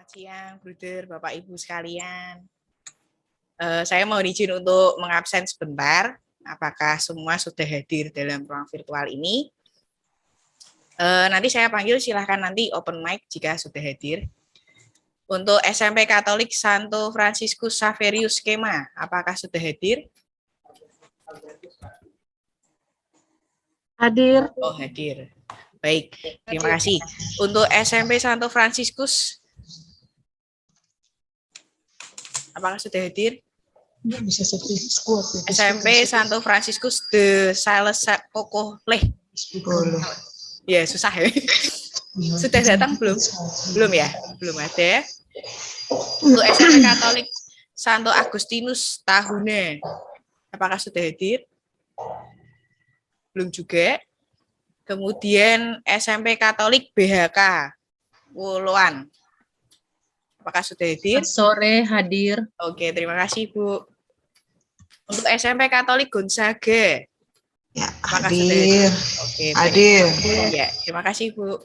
Selamat siang, Bruder, Bapak Ibu sekalian. Saya mohon izin untuk mengabsen sebentar. Apakah semua sudah hadir dalam ruang virtual ini? Nanti saya panggil, silahkan nanti open mic jika sudah hadir. Untuk SMP Katolik Santo Fransiskus Xaverius Kema, apakah sudah hadir? Hadir. Oh, hadir. Baik, terima kasih. Untuk SMP Santo Fransiskus, apakah sudah hadir? SMP Santo Fransiskus de Sales Koko Leh. Ya, susah ya. Sudah datang belum? Belum ya? Belum ada. Untuk SMP Katolik Santo Agustinus Tahune, apakah sudah hadir? Belum juga. Kemudian SMP Katolik BHK Wuluan, apakah sudah hadir? Sore hadir. Oke, terima kasih Bu. Untuk SMP Katolik Gonzaga, ya, apakah hadir. sudah hadir? Oke, hadir. Ya, terima kasih Bu.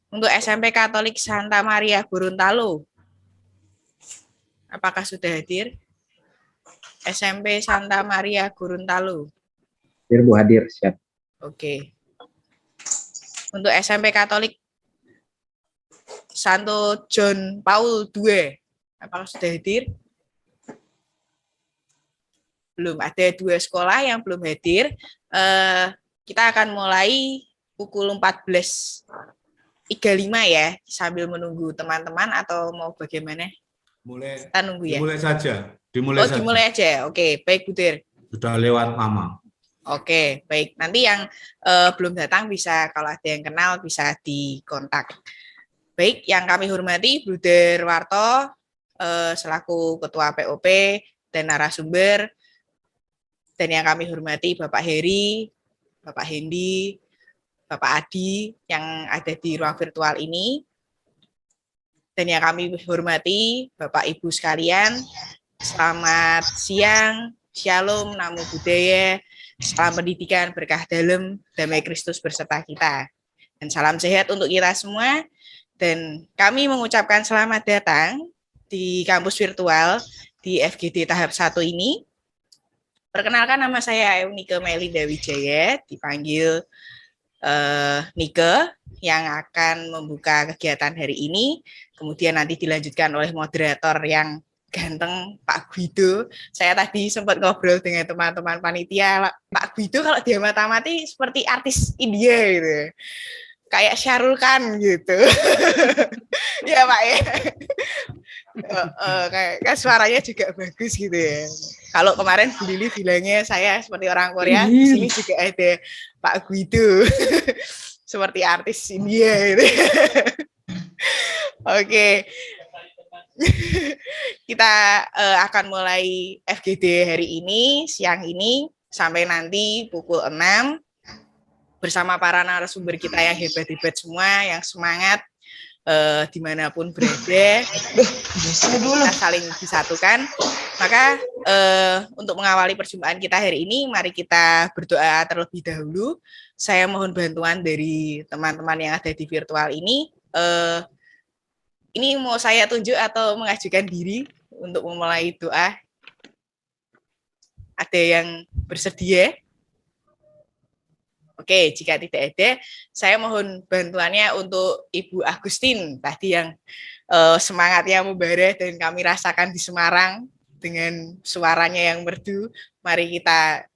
Untuk SMP Katolik Santa Maria Gorontalo, apakah sudah hadir? SMP Santa Maria Gorontalo. Hadir Bu, hadir, siap. Oke. Untuk SMP Katolik Santo John Paul II, apakah sudah hadir? Belum, ada 2 sekolah yang belum hadir. Kita akan mulai pukul 14.35 ya, sambil menunggu teman-teman atau mau bagaimana? Kita nunggu ya. Dimulai saja. Dimulai aja. Oke, baik Budir. Sudah lewat lama. Oke, baik. Nanti yang belum datang bisa, kalau ada yang kenal bisa dikontak. Baik, yang kami hormati Bruder Warto selaku Ketua POP dan narasumber, dan yang kami hormati Bapak Heri, Bapak Hendi, Bapak Adi yang ada di ruang virtual ini, dan yang kami hormati Bapak Ibu sekalian, selamat siang, shalom, namo buddhaya, salam pendidikan, berkah dalam, damai Kristus berserta kita, dan salam sehat untuk kita semua. Dan kami mengucapkan selamat datang di kampus virtual di FGD tahap 1 ini. Perkenalkan, nama saya Eunike Melinda Wijaya, dipanggil Nike, yang akan membuka kegiatan hari ini. Kemudian nanti dilanjutkan oleh moderator yang ganteng, Pak Guido. Saya tadi sempat ngobrol dengan teman-teman panitia, Pak Guido kalau dia mata-mati seperti artis India gitu, kayak Syahrul Khan gitu. Ya Pak ya. Kayak suaranya juga bagus gitu ya. Kalau kemarin Bu Lili bilangnya saya seperti orang Korea, di sini juga ada Pak Guido. Seperti artis India gitu. Oke. Kita akan mulai FGD hari ini, siang ini, sampai nanti pukul 6 bersama para narasumber kita yang hebat-hebat semua, yang semangat dimanapun berada, kita saling disatukan. Maka untuk mengawali perjumpaan kita hari ini, mari kita berdoa terlebih dahulu. Saya mohon bantuan dari teman-teman yang ada di virtual ini. Ini mau saya tunjuk atau mengajukan diri untuk memulai doa? Ada yang bersedia? Oke, jika tidak ada, saya mohon bantuannya untuk Ibu Agustin, tadi yang semangatnya membara dan kami rasakan di Semarang dengan suaranya yang merdu. Mari kita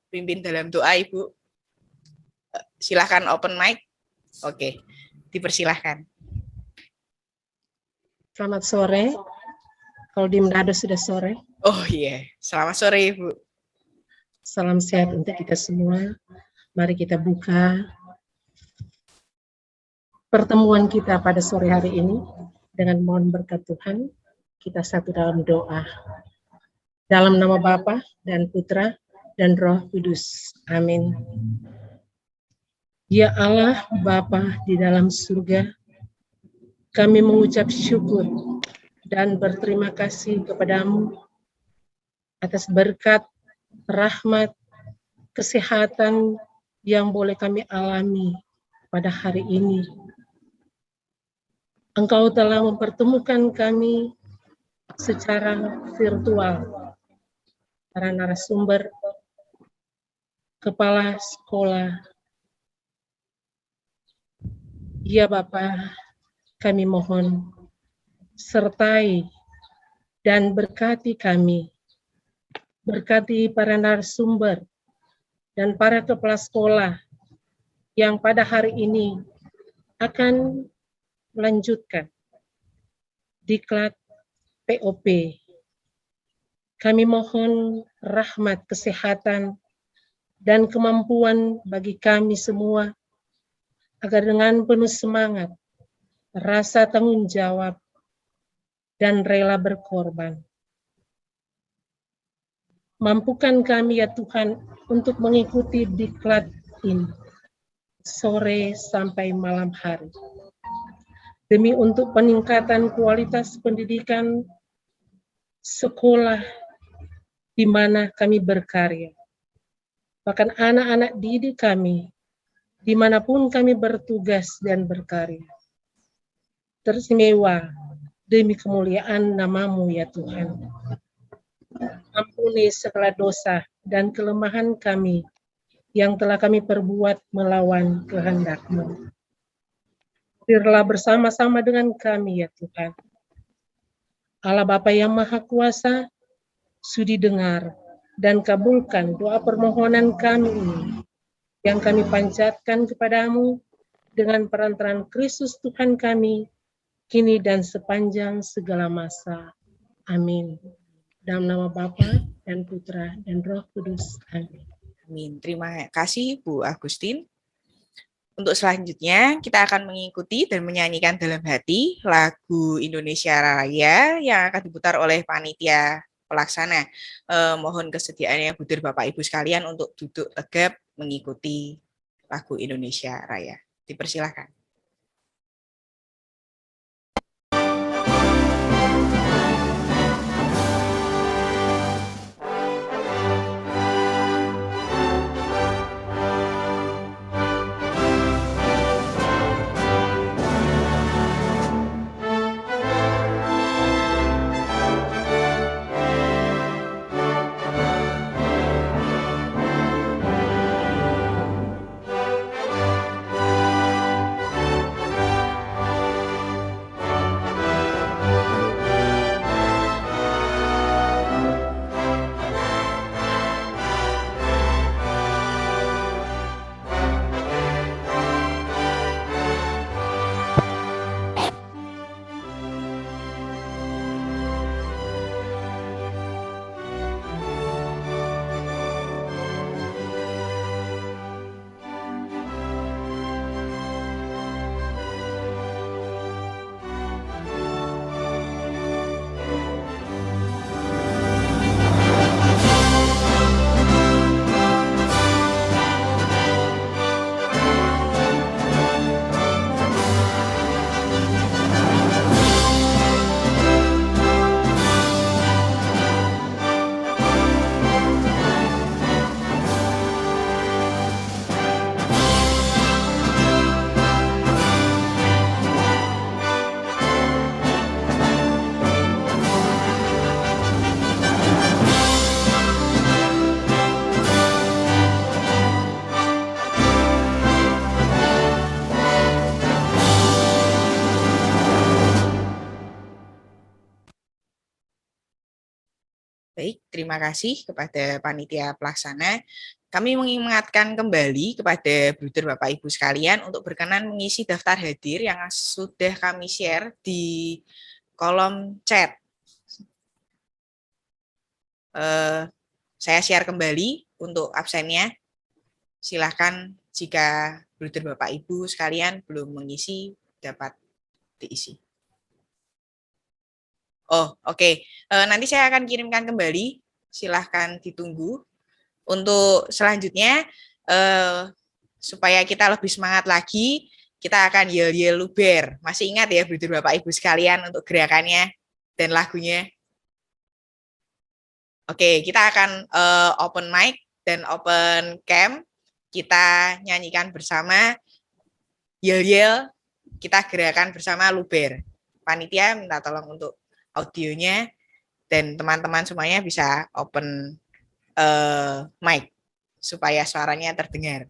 pimpin dalam doa, Ibu. Silahkan open mic. Oke, dipersilahkan. Selamat sore. Kalau di Manado sudah sore. Oh iya, selamat sore Ibu. Salam sehat untuk kita semua. Mari kita buka pertemuan kita pada sore hari ini dengan mohon berkat Tuhan. Kita satu dalam doa. Dalam nama Bapa dan Putra dan Roh Kudus. Amin. Ya Allah, Bapa di dalam surga, kami mengucap syukur dan berterima kasih kepadamu atas berkat, rahmat, kesehatan yang boleh kami alami pada hari ini. Engkau telah mempertemukan kami secara virtual, para narasumber, kepala sekolah. Ya Bapa, kami mohon sertai dan berkati kami, berkati para narasumber dan para kepala sekolah yang pada hari ini akan melanjutkan diklat POP. Kami mohon rahmat kesehatan dan kemampuan bagi kami semua agar dengan penuh semangat, rasa tanggung jawab, dan rela berkorban. Mampukan kami ya Tuhan untuk mengikuti diklat ini sore sampai malam hari. Demi untuk peningkatan kualitas pendidikan sekolah di mana kami berkarya. Bahkan anak-anak didik kami, dimanapun kami bertugas dan berkarya. Teristimewa demi kemuliaan nama-Mu ya Tuhan. Ampuni segala dosa dan kelemahan kami yang telah kami perbuat melawan kehendak-Mu. Hadirlah bersama-sama dengan kami ya Tuhan. Allah Bapa yang Maha Kuasa, sudi dengar dan kabulkan doa permohonan kami ini yang kami panjatkan kepadamu dengan perantaraan Kristus Tuhan kami, kini dan sepanjang segala masa. Amin. Dalam nama Bapa dan Putra dan Roh Kudus. Amin. Amin. Terima kasih Bu Agustin. Untuk selanjutnya, kita akan mengikuti dan menyanyikan dalam hati lagu Indonesia Raya yang akan diputar oleh panitia pelaksana. Mohon kesediaannya Budir Bapak Ibu sekalian untuk duduk tegap mengikuti lagu Indonesia Raya. Dipersilakan. Baik, terima kasih kepada panitia pelaksana. Kami mengingatkan kembali kepada Bruder Bapak Ibu sekalian untuk berkenan mengisi daftar hadir yang sudah kami share di kolom chat. Saya share kembali untuk absennya. Silakan jika Bruder Bapak Ibu sekalian belum mengisi dapat diisi. Oh, oke. Nanti saya akan kirimkan kembali. Silahkan ditunggu. Untuk selanjutnya, supaya kita lebih semangat lagi, kita akan yel-yel luber. Masih ingat ya, Bruder Bapak Ibu sekalian, untuk gerakannya dan lagunya? Oke, kita akan open mic dan open cam. Kita nyanyikan bersama yel-yel kita gerakan bersama Luber. Panitia minta tolong untuk audionya dan teman-teman semuanya bisa open mic supaya suaranya terdengar.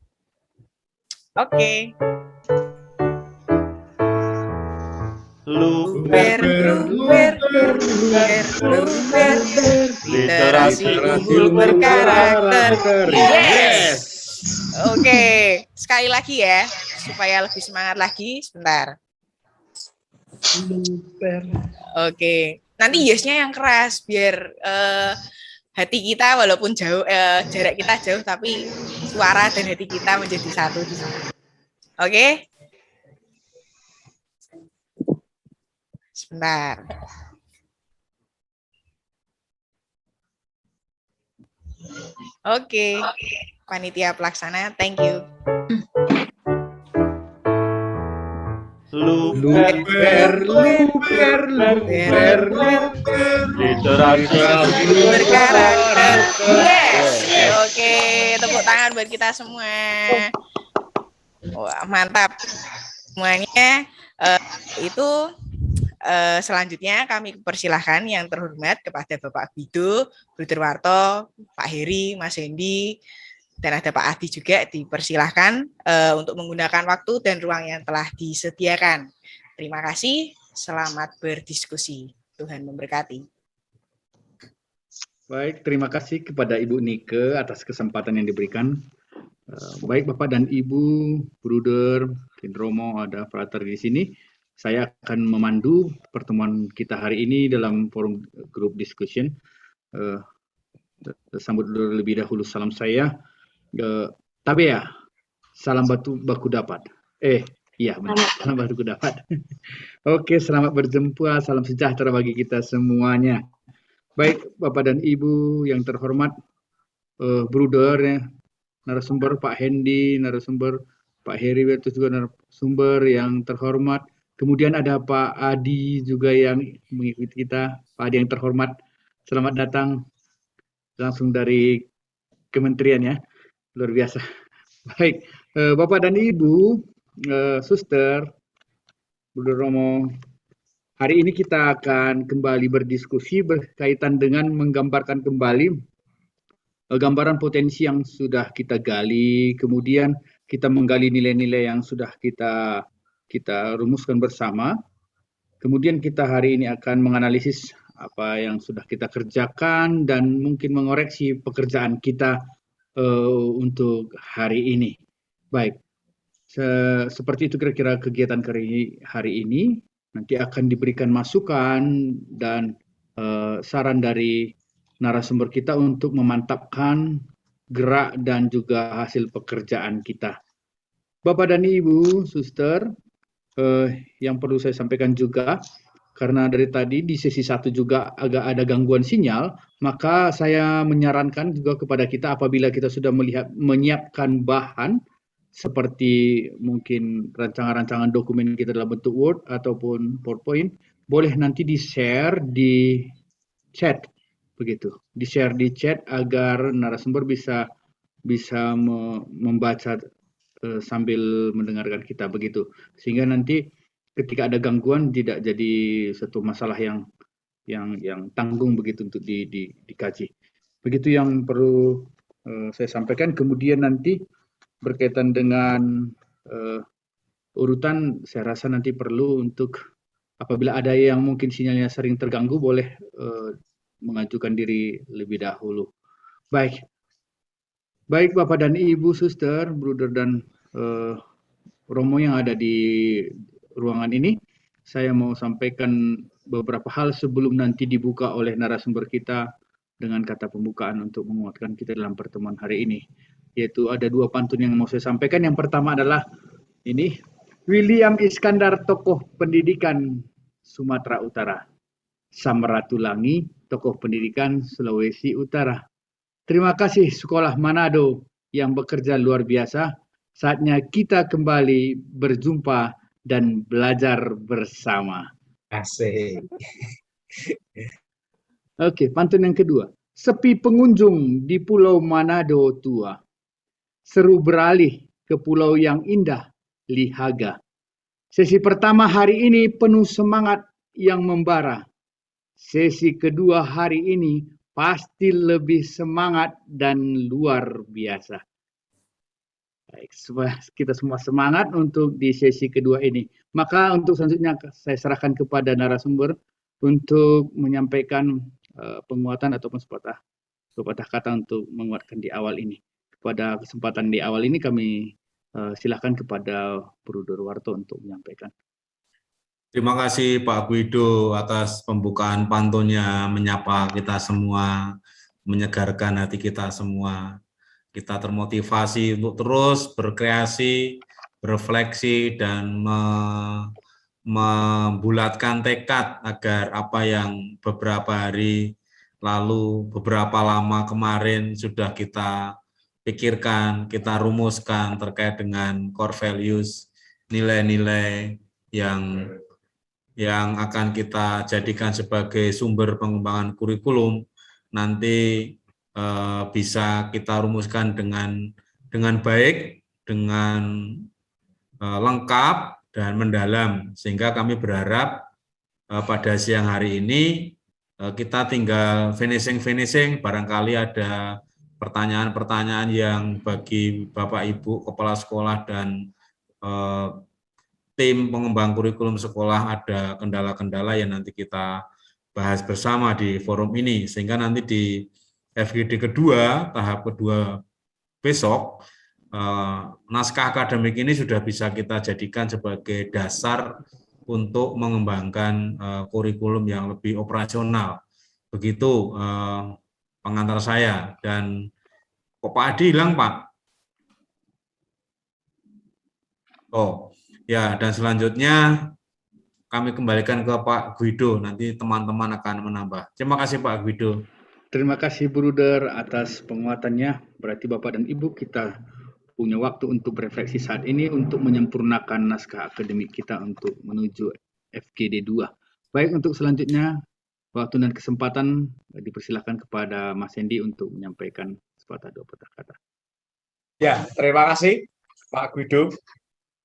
Oke. Luber, literasi unggul berkarakter. Yes. Oke, sekali lagi ya, supaya lebih semangat lagi. Sebentar. Oke, nanti yesnya yang keras biar hati kita walaupun jauh, jarak kita jauh, tapi suara dan hati kita menjadi satu di sana. Oke? Sebentar. Oke. Panitia pelaksana, thank you. Luber, literasi berkarakter. Yes. Oke, tepuk tangan buat kita semua. Wah, mantap. Semuanya itu selanjutnya kami persilahkan yang terhormat kepada Bapak Bido, Bruder Warto, Pak Heri, Mas Hendi, dan ada Pak Adi juga dipersilahkan untuk menggunakan waktu dan ruang yang telah disediakan. Terima kasih, selamat berdiskusi. Tuhan memberkati. Baik, terima kasih kepada Ibu Nike atas kesempatan yang diberikan. Baik Bapak dan Ibu, Bruder, Romo, ada frater di sini. Saya akan memandu pertemuan kita hari ini dalam forum group discussion. Sambut lebih dahulu salam saya. Tapi ya, salam baku dapat. Iya benar, salam baku dapat. Oke, selamat berjumpa, salam sejahtera bagi kita semuanya. Baik Bapak dan Ibu yang terhormat, Bruder, ya, narasumber Pak Hendi, narasumber Pak Heri, itu juga narasumber yang terhormat. Kemudian ada Pak Adi juga yang mengikuti kita. Pak Adi yang terhormat, selamat datang langsung dari kementerian ya, luar biasa. Baik, Bapak dan Ibu, Suster, Bruder Romo, hari ini kita akan kembali berdiskusi berkaitan dengan menggambarkan kembali gambaran potensi yang sudah kita gali, kemudian kita menggali nilai-nilai yang sudah kita rumuskan bersama. Kemudian kita hari ini akan menganalisis apa yang sudah kita kerjakan dan mungkin mengoreksi pekerjaan kita untuk hari ini. Baik, seperti itu kira-kira kegiatan hari ini. Nanti akan diberikan masukan dan saran dari narasumber kita untuk memantapkan gerak dan juga hasil pekerjaan kita. Bapak dan Ibu, Suster, yang perlu saya sampaikan juga, karena dari tadi di sesi 1 juga agak ada gangguan sinyal, maka saya menyarankan juga kepada kita apabila kita sudah menyiapkan bahan, seperti mungkin rancangan-rancangan dokumen kita dalam bentuk Word ataupun PowerPoint, boleh nanti di-share di chat, begitu. Di-share di chat agar narasumber bisa membaca sambil mendengarkan kita, begitu. Sehingga nanti ketika ada gangguan tidak jadi satu masalah yang tanggung begitu untuk dikaji. Begitu yang perlu saya sampaikan. Kemudian nanti berkaitan dengan urutan, saya rasa nanti perlu untuk apabila ada yang mungkin sinyalnya sering terganggu, boleh mengajukan diri lebih dahulu. Baik Bapak dan Ibu, Suster, Bruder dan Romo yang ada di ruangan ini, saya mau sampaikan beberapa hal sebelum nanti dibuka oleh narasumber kita dengan kata pembukaan untuk menguatkan kita dalam pertemuan hari ini. Yaitu ada 2 pantun yang mau saya sampaikan. Yang pertama adalah ini, William Iskandar, tokoh pendidikan Sumatera Utara. Samratulangi, tokoh pendidikan Sulawesi Utara. Terima kasih Sekolah Manado yang bekerja luar biasa. Saatnya kita kembali berjumpa dan belajar bersama. Asik. Oke, pantun yang kedua. Sepi pengunjung di Pulau Manado tua. Seru beralih ke pulau yang indah, Lihaga. Sesi pertama hari ini penuh semangat yang membara. Sesi kedua hari ini pasti lebih semangat dan luar biasa. Baik, kita semua semangat untuk di sesi kedua ini. Maka untuk selanjutnya saya serahkan kepada narasumber untuk menyampaikan penguatan ataupun sepatah kata untuk menguatkan di awal ini. Pada kesempatan di awal ini kami silakan kepada Bruder Warto untuk menyampaikan. Terima kasih Pak Guido atas pembukaan pantunnya, menyapa kita semua, menyegarkan hati kita semua. Kita termotivasi untuk terus berkreasi, berefleksi, dan membulatkan tekad agar apa yang beberapa hari lalu, beberapa lama kemarin sudah kita pikirkan, kita rumuskan terkait dengan core values, nilai-nilai yang akan kita jadikan sebagai sumber pengembangan kurikulum, nanti bisa kita rumuskan dengan baik, dengan lengkap dan mendalam, sehingga kami berharap pada siang hari ini kita tinggal finishing, barangkali ada pertanyaan-pertanyaan yang bagi Bapak Ibu Kepala Sekolah dan tim pengembang kurikulum sekolah ada kendala-kendala yang nanti kita bahas bersama di forum ini, sehingga nanti di FGD kedua, tahap kedua besok, naskah akademik ini sudah bisa kita jadikan sebagai dasar untuk mengembangkan kurikulum yang lebih operasional. Begitu pengantar saya. Dan kok Pak Adi hilang, Pak? Oh, ya, dan selanjutnya kami kembalikan ke Pak Guido, nanti teman-teman akan menambah. Terima kasih Pak Guido. Terima kasih Bruder atas penguatannya. Berarti Bapak dan Ibu kita punya waktu untuk berefleksi saat ini untuk menyempurnakan naskah akademik kita untuk menuju FGD 2. Baik, untuk selanjutnya waktu dan kesempatan dipersilakan kepada Mas Hendy untuk menyampaikan sepatah dua patah kata. Ya, terima kasih Pak Guido.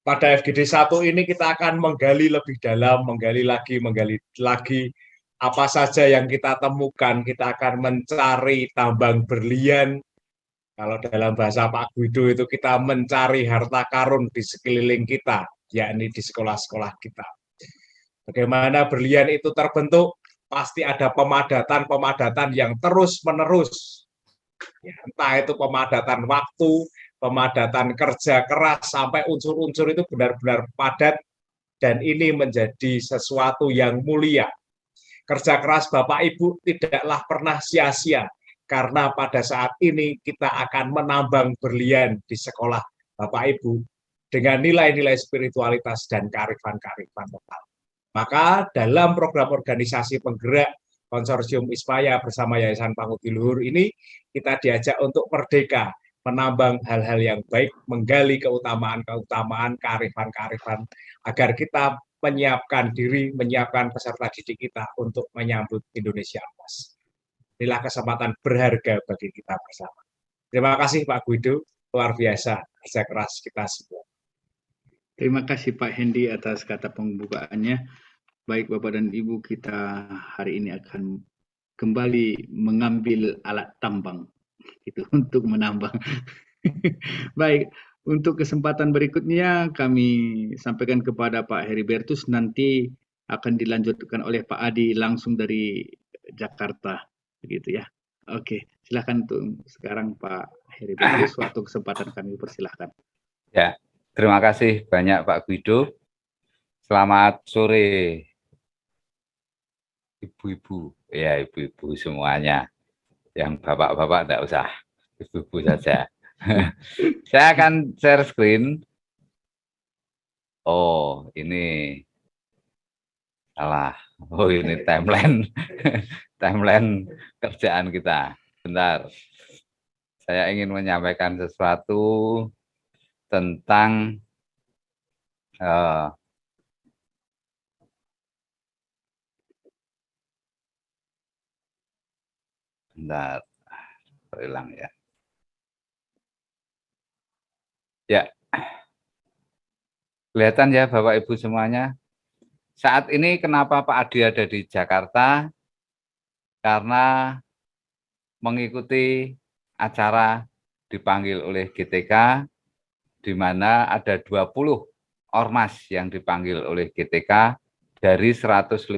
Pada FGD 1 ini kita akan menggali lebih dalam, menggali lagi apa saja yang kita temukan. Kita akan mencari tambang berlian. Kalau dalam bahasa Pak Guido itu kita mencari harta karun di sekeliling kita, yakni di sekolah-sekolah kita. Bagaimana berlian itu terbentuk? Pasti ada pemadatan yang terus-menerus. Ya, entah itu pemadatan waktu, pemadatan kerja keras, sampai unsur-unsur itu benar-benar padat, dan ini menjadi sesuatu yang mulia. Kerja keras Bapak Ibu tidaklah pernah sia-sia, karena pada saat ini kita akan menambang berlian di sekolah Bapak Ibu dengan nilai-nilai spiritualitas dan kearifan-kearifan lokal. Maka dalam program organisasi penggerak Konsorsium Ispaya bersama Yayasan Pangudi Luhur ini, kita diajak untuk merdeka, menambang hal-hal yang baik, menggali keutamaan-keutamaan, kearifan-kearifan, agar kita menyiapkan diri, menyiapkan peserta didik kita untuk menyambut Indonesia Emas. Inilah kesempatan berharga bagi kita bersama. Terima kasih Pak Guido, luar biasa kerja keras kita semua. Terima kasih Pak Hendy atas kata pembukaannya. Baik Bapak dan Ibu, kita hari ini akan kembali mengambil alat tambang itu untuk menambang. Baik, untuk kesempatan berikutnya kami sampaikan kepada Pak Heribertus, nanti akan dilanjutkan oleh Pak Adi langsung dari Jakarta, begitu ya. Oke, silakan untuk sekarang Pak Heribertus, waktu kesempatan kami persilahkan. Ya, terima kasih banyak Pak Guido. Selamat sore ibu-ibu, ya ibu-ibu semuanya. Yang bapak-bapak tidak usah, ibu-ibu saja. Saya akan share screen. Oh, ini salah. Oh, ini timeline, timeline kerjaan kita. Bentar, saya ingin menyampaikan sesuatu tentang bentar, hilang ya. Ya, Kelihatan ya Bapak Ibu semuanya. Saat ini kenapa Pak Adi ada di Jakarta? Karena mengikuti acara dipanggil oleh GTK, di mana ada 20 ormas yang dipanggil oleh GTK dari 154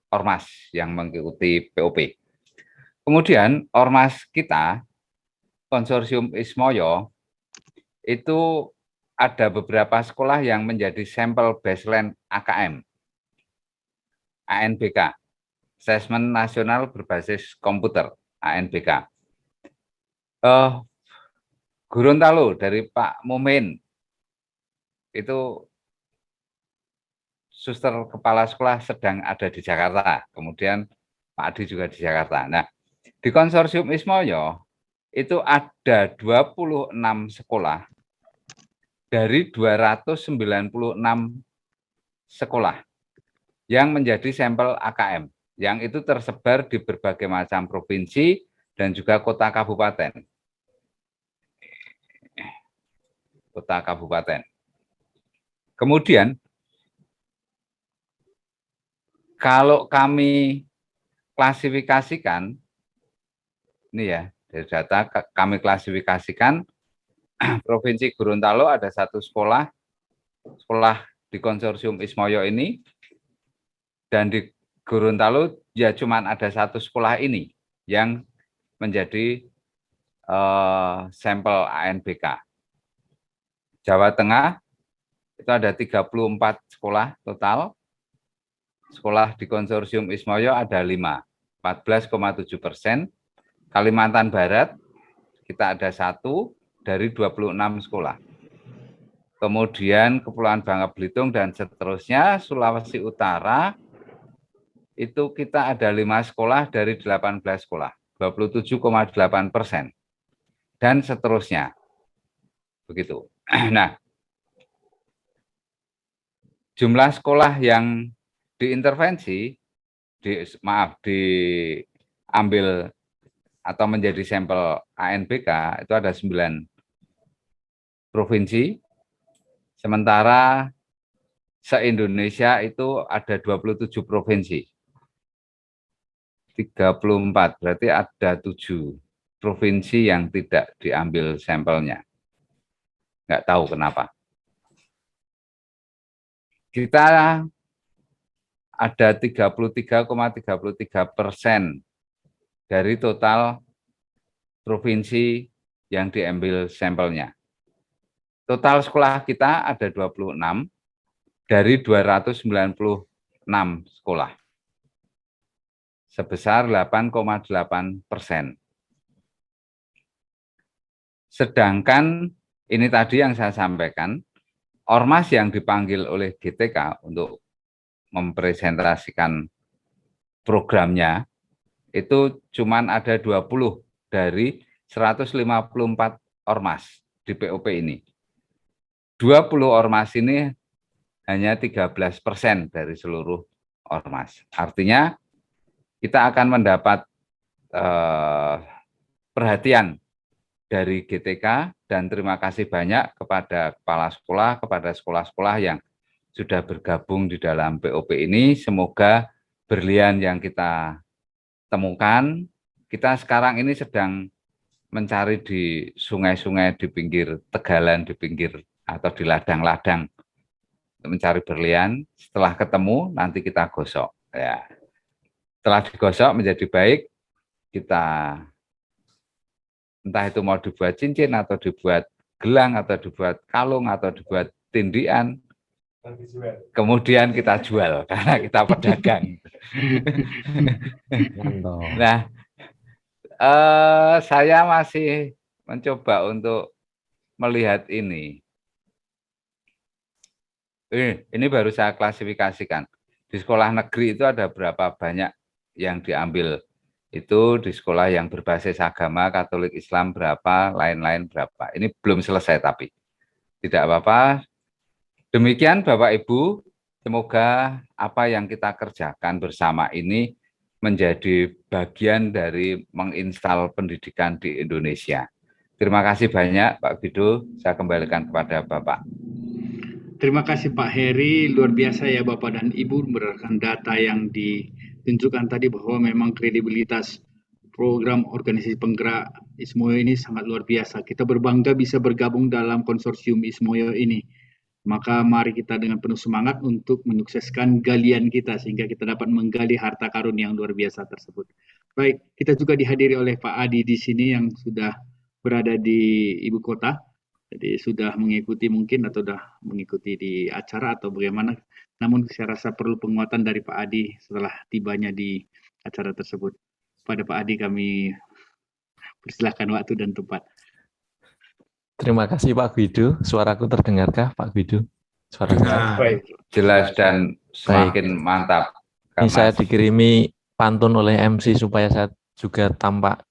ormas yang mengikuti POP. Kemudian ormas kita, Konsorsium Ismoyo, itu ada beberapa sekolah yang menjadi sampel baseline AKM, ANBK, Asesmen Nasional Berbasis Komputer, ANBK. Gorontalo dari Pak Mumin, itu suster kepala sekolah sedang ada di Jakarta, kemudian Pak Adi juga di Jakarta. Nah, di Konsorsium Ismoyo, itu ada 26 sekolah dari 296 sekolah yang menjadi sampel AKM, yang itu tersebar di berbagai macam provinsi dan juga kota kabupaten. Kemudian, kalau kami klasifikasikan, ini ya, dari data kami klasifikasikan, Provinsi Gorontalo ada satu sekolah di Konsorsium Ismoyo ini, dan di Gorontalo ya cuman ada satu sekolah ini yang menjadi sampel ANBK. Jawa Tengah itu ada 34 sekolah total. Sekolah di Konsorsium Ismoyo ada 5, 14,7%. Kalimantan Barat kita ada 1 dari 26 sekolah. Kemudian Kepulauan Bangka Belitung dan seterusnya. Sulawesi Utara itu kita ada 5 sekolah dari 18 sekolah, 27,8%. Dan seterusnya. Begitu. Nah, jumlah sekolah yang diintervensi, diambil atau menjadi sampel ANBK itu ada 9 provinsi, sementara se-Indonesia itu ada 27 provinsi. 34, berarti ada 7 provinsi yang tidak diambil sampelnya. Nggak tahu kenapa. Kita ada 33,33% dari total provinsi yang diambil sampelnya. Total sekolah kita ada 26 dari 296 sekolah. Sebesar 8,8%. Sedangkan ini tadi yang saya sampaikan, ormas yang dipanggil oleh GTK untuk mempresentasikan programnya, itu cuman ada 20 dari 154 ormas di POP ini. 20 ormas ini hanya 13% dari seluruh ormas. Artinya kita akan mendapat perhatian dari GTK, dan terima kasih banyak kepada kepala sekolah, kepada sekolah-sekolah yang sudah bergabung di dalam POP ini. Semoga berlian yang kita temukan, kita sekarang ini sedang mencari di sungai-sungai, di pinggir tegalan, di pinggir atau di ladang-ladang, mencari berlian. Setelah ketemu, nanti kita gosok. Ya. Setelah digosok menjadi baik, kita entah itu mau dibuat cincin, atau dibuat gelang, atau dibuat kalung, atau dibuat tindian, kemudian kita jual, karena kita pedagang. Nah, saya masih mencoba untuk melihat ini. Ini baru saya klasifikasikan. Di sekolah negeri itu ada berapa banyak yang diambil. Itu di sekolah yang berbasis agama, Katolik, Islam berapa, lain-lain berapa. Ini belum selesai tapi. Tidak apa-apa. Demikian Bapak Ibu, semoga apa yang kita kerjakan bersama ini menjadi bagian dari menginstal pendidikan di Indonesia. Terima kasih banyak Pak Guido, saya kembalikan kepada Bapak. Terima kasih Pak Heri, luar biasa ya Bapak dan Ibu berdasarkan data yang ditunjukkan tadi bahwa memang kredibilitas program organisasi penggerak Ismoyo ini sangat luar biasa. Kita berbangga bisa bergabung dalam konsorsium Ismoyo ini. Maka mari kita dengan penuh semangat untuk menyukseskan galian kita sehingga kita dapat menggali harta karun yang luar biasa tersebut. Baik, kita juga dihadiri oleh Pak Adi di sini yang sudah berada di ibu kota. Jadi sudah mengikuti mungkin atau sudah mengikuti di acara atau bagaimana. Namun saya rasa perlu penguatan dari Pak Adi setelah tibanya di acara tersebut. Pada Pak Adi kami persilahkan waktu dan tempat. Terima kasih Pak Guido. Suaraku terdengarkah Pak Guido? Suaraku. Baik. Jelas dan semakin mantap. Ini Mas. saya dikirimi pantun oleh MC supaya saya juga tampak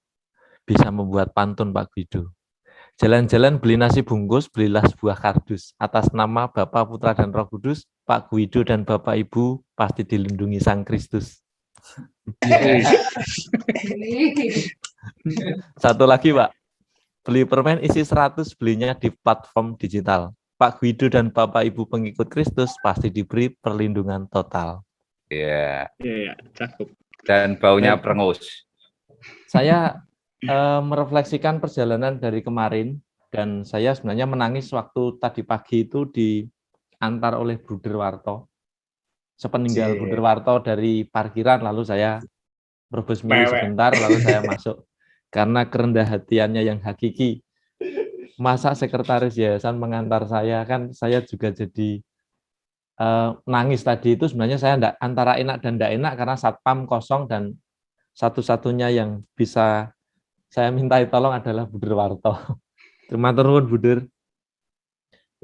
bisa membuat pantun Pak Guido. Jalan-jalan beli nasi bungkus, belilah sebuah kardus. Atas nama Bapa, Putra, dan Roh Kudus, Pak Guido dan Bapak Ibu pasti dilindungi Sang Kristus. Satu lagi Pak, beli permen isi 100, belinya di platform digital. Pak Guido dan Bapak Ibu pengikut Kristus pasti diberi perlindungan total. Ya, Ya, cakep. dan baunya perengus. Saya merefleksikan perjalanan dari kemarin dan saya sebenarnya menangis waktu tadi pagi itu diantar oleh Bruder Warto. Sepeninggal Bruder Warto dari parkiran lalu saya merobos mili sebentar lalu saya masuk karena kerendah hatiannya yang hakiki. Masa sekretaris yayasan mengantar saya, kan saya juga jadi nangis tadi itu sebenarnya saya antara enak dan tidak enak karena satpam kosong dan satu-satunya yang bisa saya mintai tolong adalah Buder Warto. Terima kasih Buder.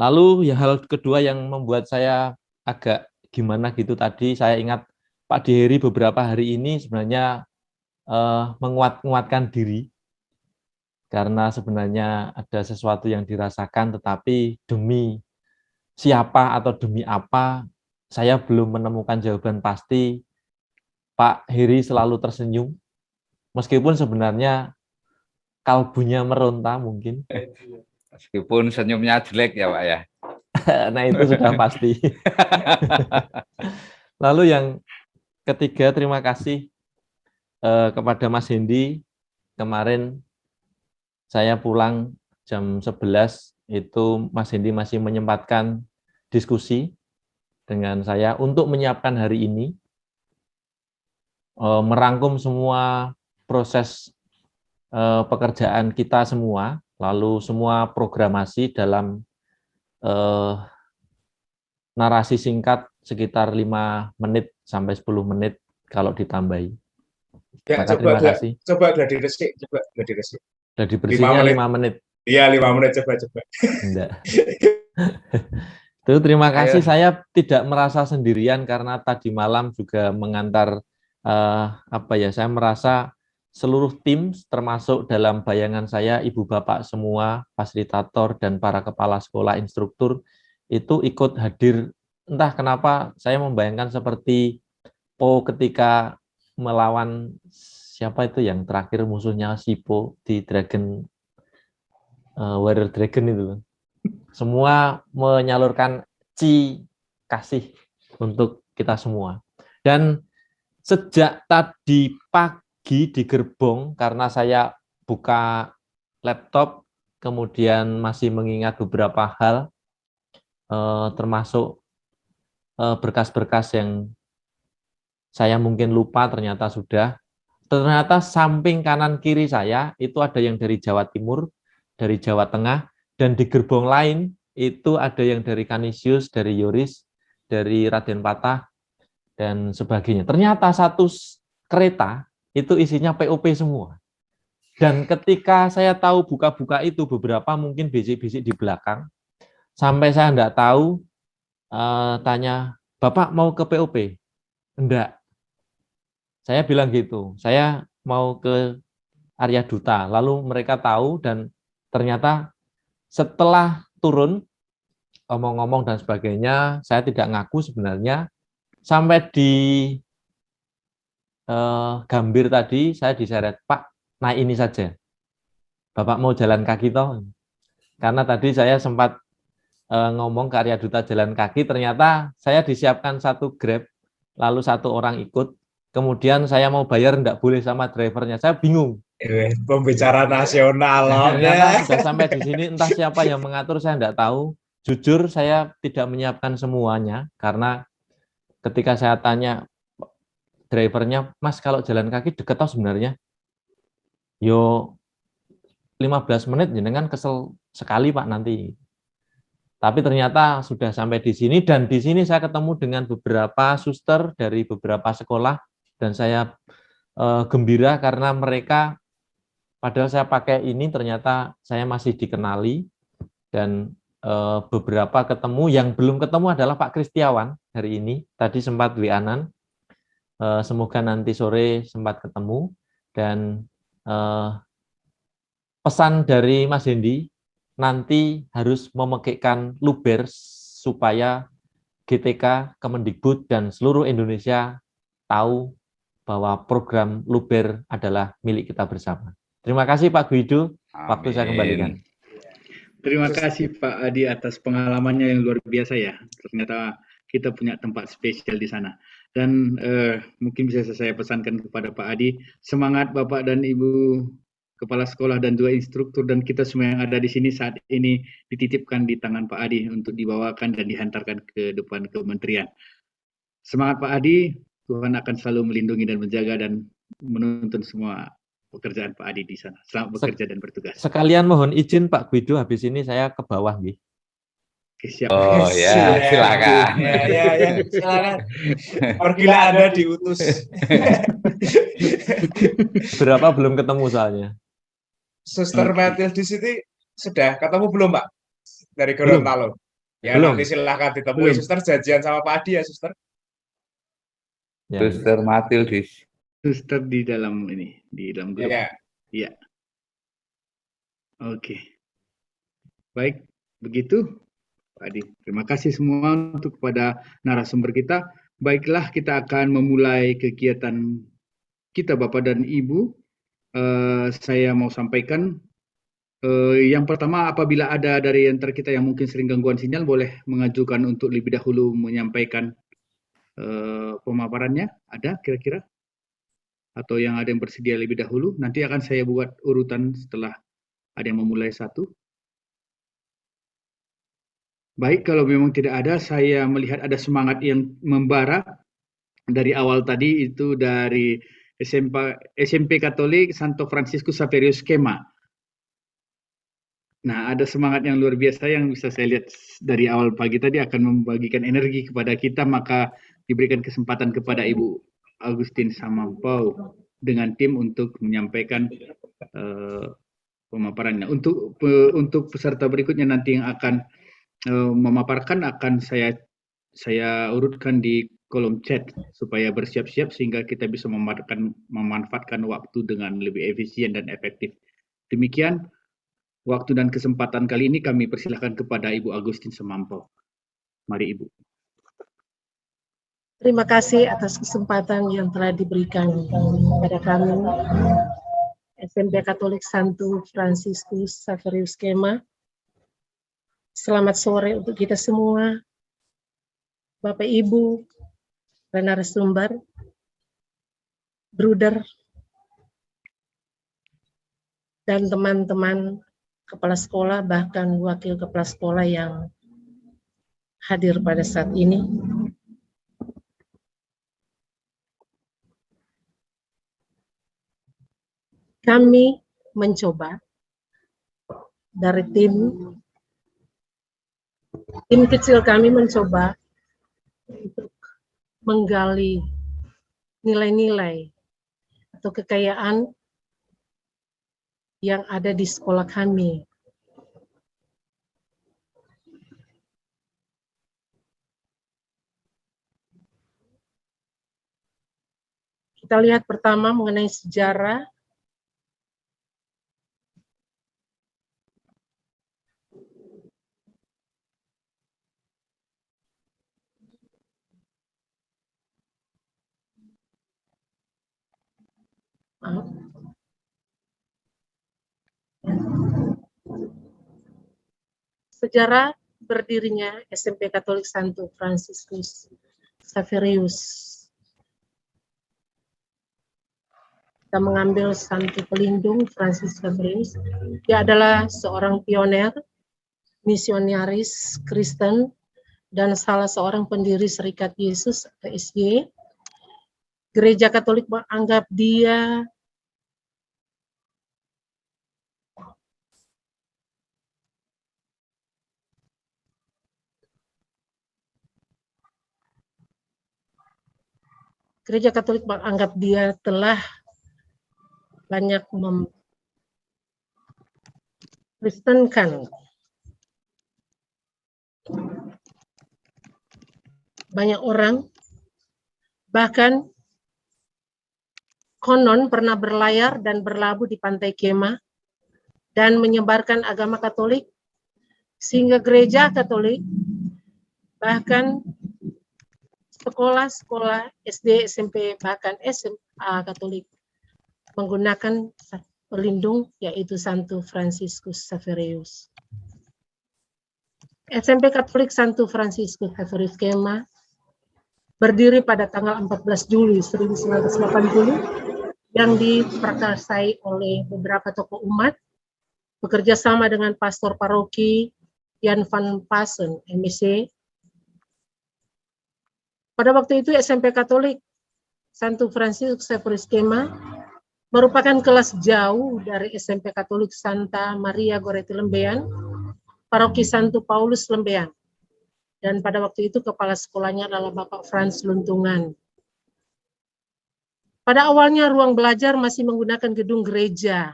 Lalu yang hal kedua yang membuat saya agak gimana gitu tadi, saya ingat Pak Diheri beberapa hari ini sebenarnya menguatkan diri karena sebenarnya ada sesuatu yang dirasakan tetapi demi siapa atau demi apa saya belum menemukan jawaban pasti. Pak Heri selalu tersenyum meskipun sebenarnya kalbunya meronta mungkin. Meskipun senyumnya jelek ya Pak ya. Nah itu sudah pasti. Lalu yang ketiga, terima kasih kepada Mas Hendi. Kemarin saya pulang jam 11, itu Mas Hendi masih menyempatkan diskusi dengan saya untuk menyiapkan hari ini, merangkum semua proses pekerjaan kita semua, lalu semua programasi dalam narasi singkat sekitar 5 menit sampai 10 menit kalau ditambahi. Ya, Maka terima kasih. Coba gladi resik. Sudah dibersihnya 5 menit. Iya, 5 menit coba. Enggak. Itu terima kasih. Saya tidak merasa sendirian karena tadi malam juga mengantar saya merasa seluruh tim termasuk dalam bayangan saya ibu bapak semua, fasilitator dan para kepala sekolah instruktur itu ikut hadir. Entah kenapa saya membayangkan seperti Po ketika melawan siapa itu yang terakhir musuhnya Sipo di Dragon Warrior Dragon itu. Semua menyalurkan kasih untuk kita semua. Dan sejak tadi pagi di gerbong, karena saya buka laptop, kemudian masih mengingat beberapa hal, termasuk berkas-berkas yang saya mungkin lupa ternyata sudah. Ternyata samping kanan kiri saya itu ada yang dari Jawa Timur, dari Jawa Tengah, dan di gerbong lain itu ada yang dari Kanisius, dari Yoris, dari Raden Patah, dan sebagainya. Ternyata satu kereta itu isinya POP semua. Dan ketika saya tahu buka-buka itu beberapa mungkin bisik-bisik di belakang, sampai saya enggak tahu, tanya, Bapak mau ke POP? Enggak. Saya bilang gitu, saya mau ke Arya Duta. Lalu mereka tahu dan ternyata setelah turun, omong-omong dan sebagainya, saya tidak ngaku sebenarnya. Sampai di Gambir tadi, saya diseret, Pak, naik ini saja. Bapak mau jalan kaki toh? Karena tadi saya sempat ngomong ke Arya Duta Jalan Kaki, ternyata saya disiapkan 1 Grab, lalu 1 orang ikut, kemudian saya mau bayar enggak boleh sama drivernya, saya bingung. Pembicara nasional loh. Ternyata sudah sampai di sini, entah siapa yang mengatur, saya enggak tahu. Jujur saya tidak menyiapkan semuanya, karena ketika saya tanya drivernya, Mas kalau jalan kaki dekat tau sebenarnya? Yo 15 menit jenengan kesel sekali Pak nanti. Tapi ternyata sudah sampai di sini, dan di sini saya ketemu dengan beberapa suster dari beberapa sekolah, dan saya gembira karena mereka, padahal saya pakai ini, ternyata saya masih dikenali, dan beberapa ketemu. Yang belum ketemu adalah Pak Kristiawan hari ini, tadi sempat WA-an, semoga nanti sore sempat ketemu, dan pesan dari Mas Hendi, nanti harus memekikkan luber supaya GTK, Kemendikbud, dan seluruh Indonesia tahu bahwa program luber adalah milik kita bersama. Terima kasih Pak Guido, waktu saya kembalikan. Terima kasih Pak Adi atas pengalamannya yang luar biasa ya. Ternyata kita punya tempat spesial di sana. Dan mungkin bisa saya pesankan kepada Pak Adi, semangat Bapak dan Ibu Kepala Sekolah dan juga instruktur dan kita semua yang ada di sini saat ini dititipkan di tangan Pak Adi untuk dibawakan dan dihantarkan ke depan kementerian. Semangat Pak Adi, Tuhan akan selalu melindungi dan menjaga dan menuntun semua pekerjaan Pak Adi di sana. Selamat bekerja dan bertugas. Sekalian mohon izin Pak Guido, habis ini saya ke bawah nih. Oke, siap. Oh ya, silakan. Ya, silakan. Pergilah Anda diutus. Berapa belum ketemu soalnya. Suster Matil di sini sudah ketemu belum, Pak? Dari Gorontalo. Ya, belum. nanti silahkan ditemui. Belum. Suster janjian sama Pak Adi ya, Suster. Ya. Suster Matildis. Suster di dalam ini, di dalam grup. Ya. Iya. Oke. Baik, begitu Pak Adi. Terima kasih semua untuk kepada narasumber kita. Baiklah, kita akan memulai kegiatan kita Bapak dan Ibu. Saya mau sampaikan yang pertama, apabila ada dari antara kita yang mungkin sering gangguan sinyal, boleh mengajukan untuk lebih dahulu menyampaikan pemaparannya. Ada kira-kira? Atau yang ada yang bersedia lebih dahulu? Nanti akan saya buat urutan setelah ada yang memulai satu. Baik, kalau memang tidak ada, saya melihat ada semangat yang membara dari awal tadi, itu dari SMP Katolik Santo Fransiskus Xaverius Kema. Nah, ada semangat yang luar biasa yang bisa saya lihat dari awal pagi tadi akan membagikan energi kepada kita, maka diberikan kesempatan kepada Ibu Agustin Samampau dengan tim untuk menyampaikan pemaparannya. Untuk peserta berikutnya nanti yang akan memaparkan akan saya urutkan di kolom chat supaya bersiap-siap sehingga kita bisa memanfaatkan waktu dengan lebih efisien dan efektif. Demikian waktu dan kesempatan kali ini kami persilahkan kepada Ibu Agustin Samampau. Mari Ibu. Terima kasih atas kesempatan yang telah diberikan kepada kami, SMP Katolik Santo Fransiskus Xaverius Kema. Selamat sore untuk kita semua, Bapak Ibu, dan narasumber, bruder, dan teman-teman kepala sekolah, bahkan wakil kepala sekolah yang hadir pada saat ini. Kami mencoba dari tim kecil kami mencoba untuk menggali nilai-nilai atau kekayaan yang ada di sekolah kami. Kita lihat pertama mengenai sejarah. Sejarah berdirinya SMP Katolik Santo Fransiskus Xaverius. Kita mengambil Santo Pelindung Francis Xaverius. Dia adalah seorang pioner, misionaris Kristen, dan salah seorang pendiri Serikat Yesus atau SY. Gereja Katolik menganggap dia telah banyak mengkristenkan banyak orang, bahkan konon pernah berlayar dan berlabuh di pantai Kema dan menyebarkan agama Katolik, sehingga gereja Katolik bahkan sekolah-sekolah SD, SMP, bahkan SMA Katolik menggunakan pelindung, yaitu Santo Fransiskus Xaverius. SMP Katolik Santo Fransiskus Xaverius Kema berdiri pada tanggal 14 Juli 1980 yang diprakarsai oleh beberapa tokoh umat bekerja sama dengan pastor paroki Jan van Pasen, MSc. Pada waktu itu SMP Katolik Santo Fransiskus Xaverius Kema merupakan kelas jauh dari SMP Katolik Santa Maria Goretti Lembean, Paroki Santo Paulus Lembean. Dan pada waktu itu kepala sekolahnya adalah Bapak Franz Luntungan. Pada awalnya ruang belajar masih menggunakan gedung gereja.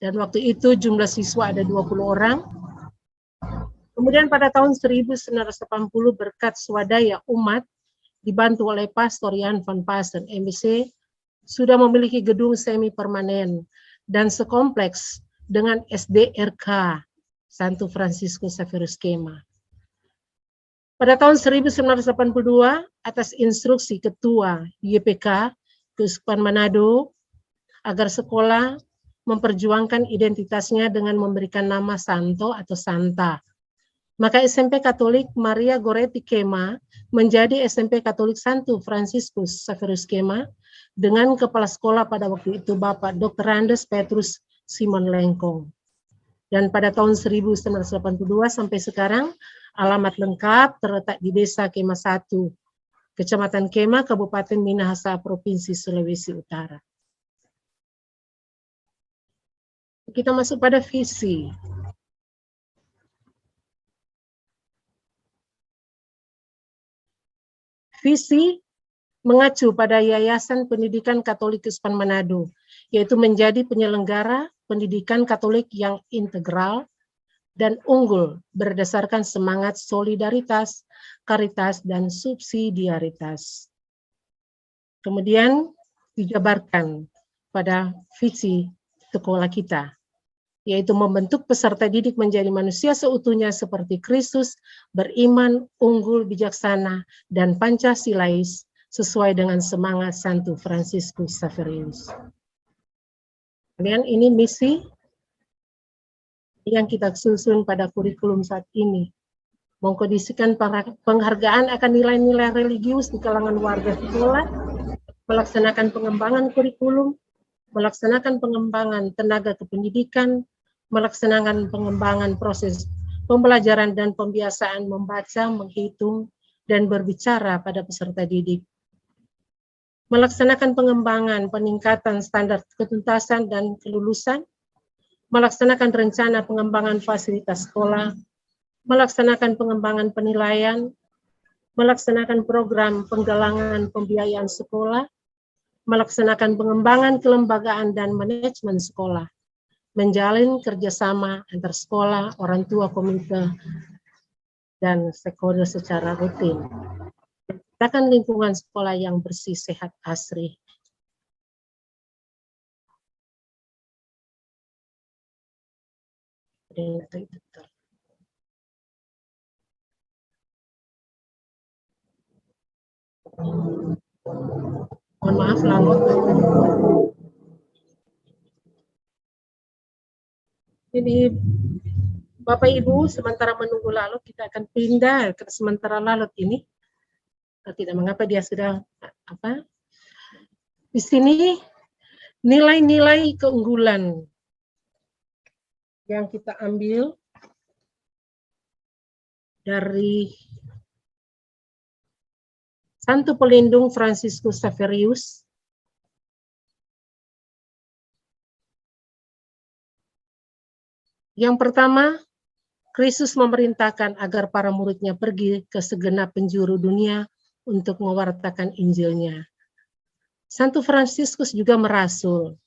Dan waktu itu jumlah siswa ada 20 orang. Kemudian pada tahun 1980 berkat swadaya umat dibantu oleh Pastor Jan van Pasen, MSc, sudah memiliki gedung semi permanen dan sekompleks dengan SDRK Santo Fransiskus Xaverius Kema. Pada tahun 1982 atas instruksi Ketua YPK Keuskupan Manado agar sekolah memperjuangkan identitasnya dengan memberikan nama Santo atau Santa. Maka SMP Katolik Maria Goretti Kema menjadi SMP Katolik Santo Fransiskus Xaverius Kema dengan kepala sekolah pada waktu itu Bapak Dr. Andes Petrus Simon Lengkong. Dan pada tahun 1982 sampai sekarang alamat lengkap terletak di Desa Kema 1, Kecamatan Kema, Kabupaten Minahasa, Provinsi Sulawesi Utara. Kita masuk pada visi. Visi mengacu pada Yayasan Pendidikan Katolik Keuskupan Manado, yaitu menjadi penyelenggara pendidikan Katolik yang integral dan unggul berdasarkan semangat solidaritas, karitas, dan subsidiaritas. Kemudian dijabarkan pada visi sekolah kita, yaitu membentuk peserta didik menjadi manusia seutuhnya seperti Kristus, beriman, unggul, bijaksana, dan Pancasilais sesuai dengan semangat Santo Fransiskus Xaverius. Kemudian ini misi yang kita susun pada kurikulum saat ini, mengkondisikan penghargaan akan nilai-nilai religius di kalangan warga sekolah, melaksanakan pengembangan kurikulum, melaksanakan pengembangan tenaga kependidikan, melaksanakan pengembangan proses pembelajaran dan pembiasaan membaca, menghitung, dan berbicara pada peserta didik. Melaksanakan pengembangan peningkatan standar ketuntasan dan kelulusan, melaksanakan rencana pengembangan fasilitas sekolah, melaksanakan pengembangan penilaian, melaksanakan program penggalangan pembiayaan sekolah, melaksanakan pengembangan kelembagaan dan manajemen sekolah, menjalin kerjasama antar sekolah, orang tua, komite, dan stakeholder secara rutin. Menciptakan lingkungan sekolah yang bersih, sehat, asri. Mohon maaf, lalu. Jadi Bapak Ibu, sementara menunggu lalut, kita akan pindah ke sementara lalut ini. Tidak mengapa dia sudah apa? Di sini nilai-nilai keunggulan yang kita ambil dari Santo Pelindung Fransiskus Xaverius. Yang pertama, Kristus memerintahkan agar para muridnya pergi ke segenap penjuru dunia untuk mewartakan Injilnya. Santo Fransiskus juga merasul,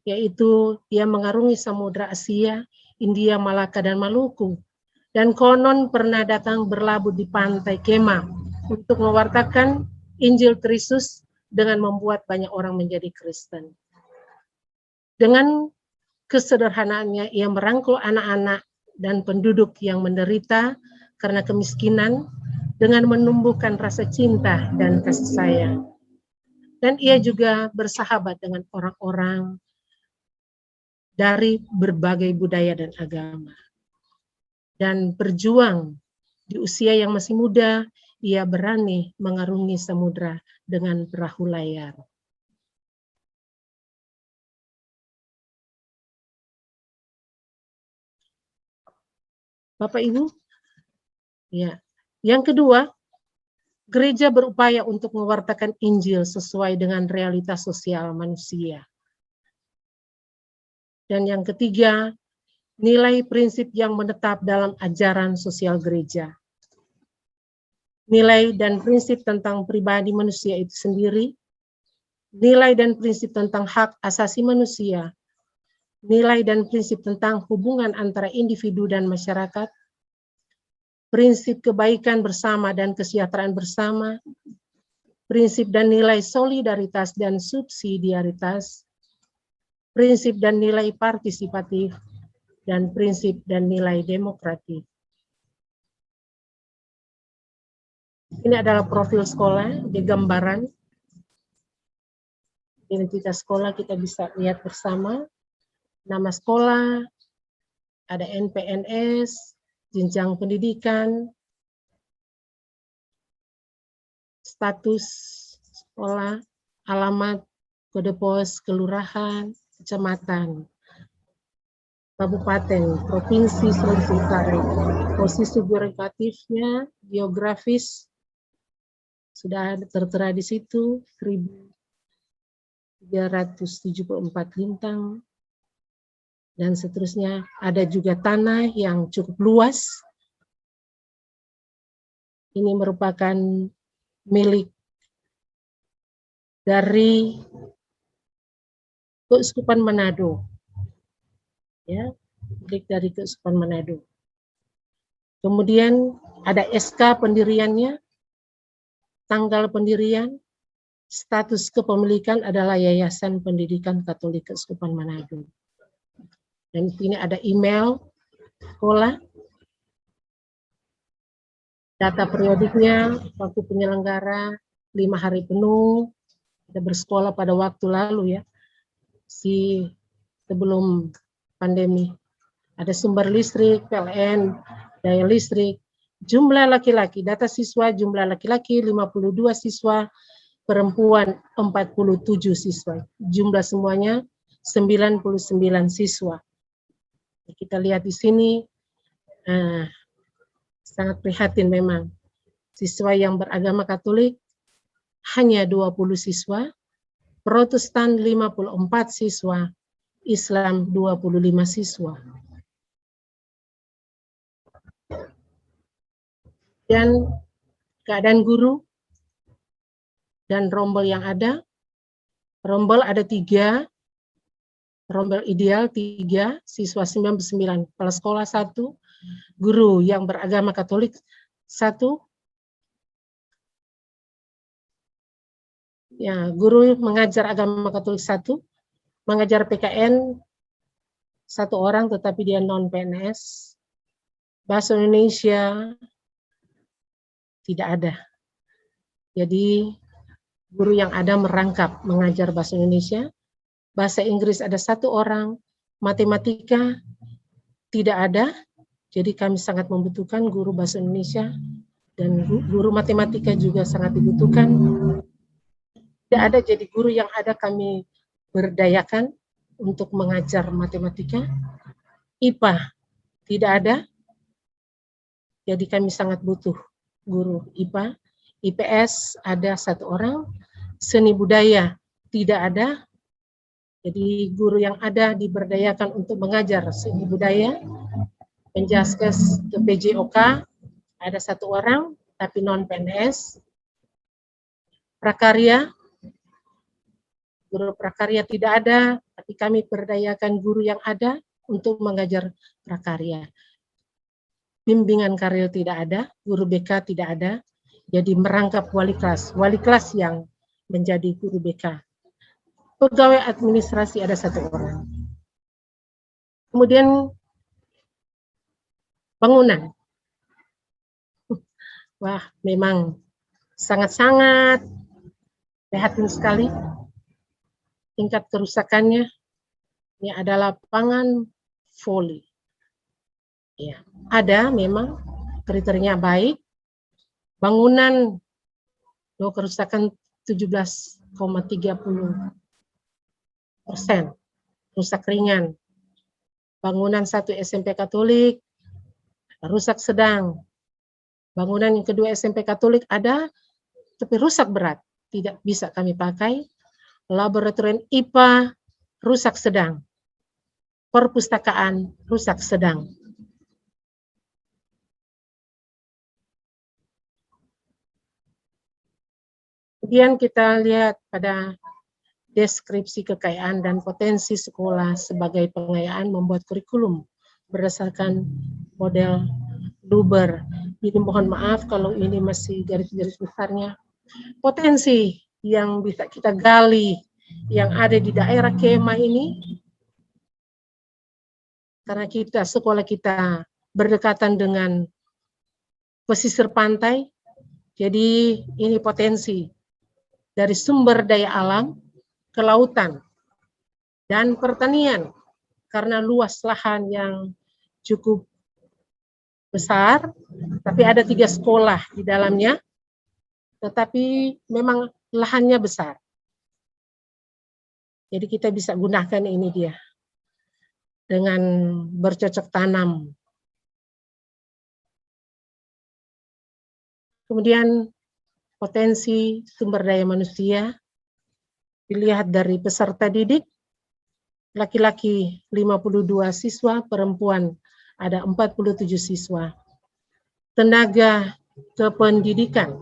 yaitu dia mengarungi Samudra Asia, India, Malaka, dan Maluku. Dan konon pernah datang berlabuh di pantai Kema untuk mewartakan Injil Kristus dengan membuat banyak orang menjadi Kristen. Dengan kesederhanaannya, ia merangkul anak-anak dan penduduk yang menderita karena kemiskinan dengan menumbuhkan rasa cinta dan kasih sayang. Dan ia juga bersahabat dengan orang-orang dari berbagai budaya dan agama. Dan berjuang di usia yang masih muda, ia berani mengarungi samudra dengan perahu layar. Bapak Ibu, ya. Yang kedua, gereja berupaya untuk mewartakan Injil sesuai dengan realitas sosial manusia. Dan yang ketiga, nilai prinsip yang menetap dalam ajaran sosial gereja. Nilai dan prinsip tentang pribadi manusia itu sendiri, nilai dan prinsip tentang hak asasi manusia, nilai dan prinsip tentang hubungan antara individu dan masyarakat, prinsip kebaikan bersama dan kesejahteraan bersama, prinsip dan nilai solidaritas dan subsidiaritas, prinsip dan nilai partisipatif, dan prinsip dan nilai demokratik. Ini adalah profil sekolah di gambaran. Identitas sekolah kita bisa lihat bersama. Nama sekolah, ada NPNS, jenjang pendidikan, status sekolah, alamat, kode pos, kelurahan, kecamatan, kabupaten, provinsi Sulawesi Utara. Posisi geografinya, geografis, sudah tertera di situ, 1374 lintang. Dan seterusnya, ada juga tanah yang cukup luas. Ini merupakan milik dari Keuskupan Manado. Ya, milik dari Keuskupan Manado. Kemudian ada SK pendiriannya, tanggal pendirian, status kepemilikan adalah Yayasan Pendidikan Katolik Keuskupan Manado. Dan di sini ada email sekolah, data periodiknya, waktu penyelenggara 5 hari penuh, kita bersekolah pada waktu lalu ya, sebelum pandemi. Ada sumber listrik, PLN, daya listrik, jumlah laki-laki, data siswa, jumlah laki-laki 52 siswa, perempuan 47 siswa, jumlah semuanya 99 siswa. Kita lihat di sini, sangat prihatin memang. Siswa yang beragama Katolik hanya 20 siswa, Protestan 54 siswa, Islam 25 siswa. Dan keadaan guru dan rombel yang ada, rombel ada 3, rombel ideal 3, siswa 99, kepala sekolah 1, guru yang beragama Katolik 1, ya, guru mengajar agama Katolik 1, mengajar PKN 1 orang tetapi dia non PNS, bahasa Indonesia tidak ada. Jadi guru yang ada merangkap mengajar bahasa Indonesia. Bahasa Inggris ada 1 orang, matematika tidak ada, Jadi kami sangat membutuhkan guru bahasa Indonesia dan guru matematika juga sangat dibutuhkan. Tidak ada jadi guru yang ada kami berdayakan untuk mengajar matematika. IPA tidak ada, jadi kami sangat butuh guru IPA. IPS ada 1 orang, seni budaya tidak ada, jadi guru yang ada diberdayakan untuk mengajar seni budaya. Penjaskes ke PJOK ada 1 orang, tapi non PNS. Prakarya, guru prakarya tidak ada, tapi kami berdayakan guru yang ada untuk mengajar prakarya. Bimbingan karir tidak ada, guru BK tidak ada, jadi merangkap wali kelas yang menjadi guru BK. Pegawai administrasi ada 1 orang. Kemudian bangunan. Wah, memang sangat-sangat prihatin sekali tingkat kerusakannya. Ini adalah lapangan voli. Ya, ada memang kriterianya baik. Bangunan kerusakan 17,30% rusak ringan. Bangunan 1 SMP Katolik rusak sedang. Bangunan yang kedua SMP Katolik ada, tapi rusak berat, tidak bisa kami pakai. Laboratorium IPA rusak sedang. Perpustakaan rusak sedang. Kemudian kita lihat pada deskripsi kekayaan dan potensi sekolah sebagai pengayaan membuat kurikulum berdasarkan model Luber. Ini mohon maaf kalau ini masih garis-garis besarnya. Potensi yang bisa kita gali yang ada di daerah Kema ini, karena sekolah kita berdekatan dengan pesisir pantai, jadi ini potensi dari sumber daya alam, kelautan, dan pertanian. Karena luas lahan yang cukup besar, tapi ada 3 sekolah di dalamnya, tetapi memang lahannya besar. Jadi kita bisa gunakan ini dia dengan bercocok tanam. Kemudian potensi sumber daya manusia dilihat dari peserta didik, laki-laki 52 siswa, perempuan ada 47 siswa. Tenaga kependidikan,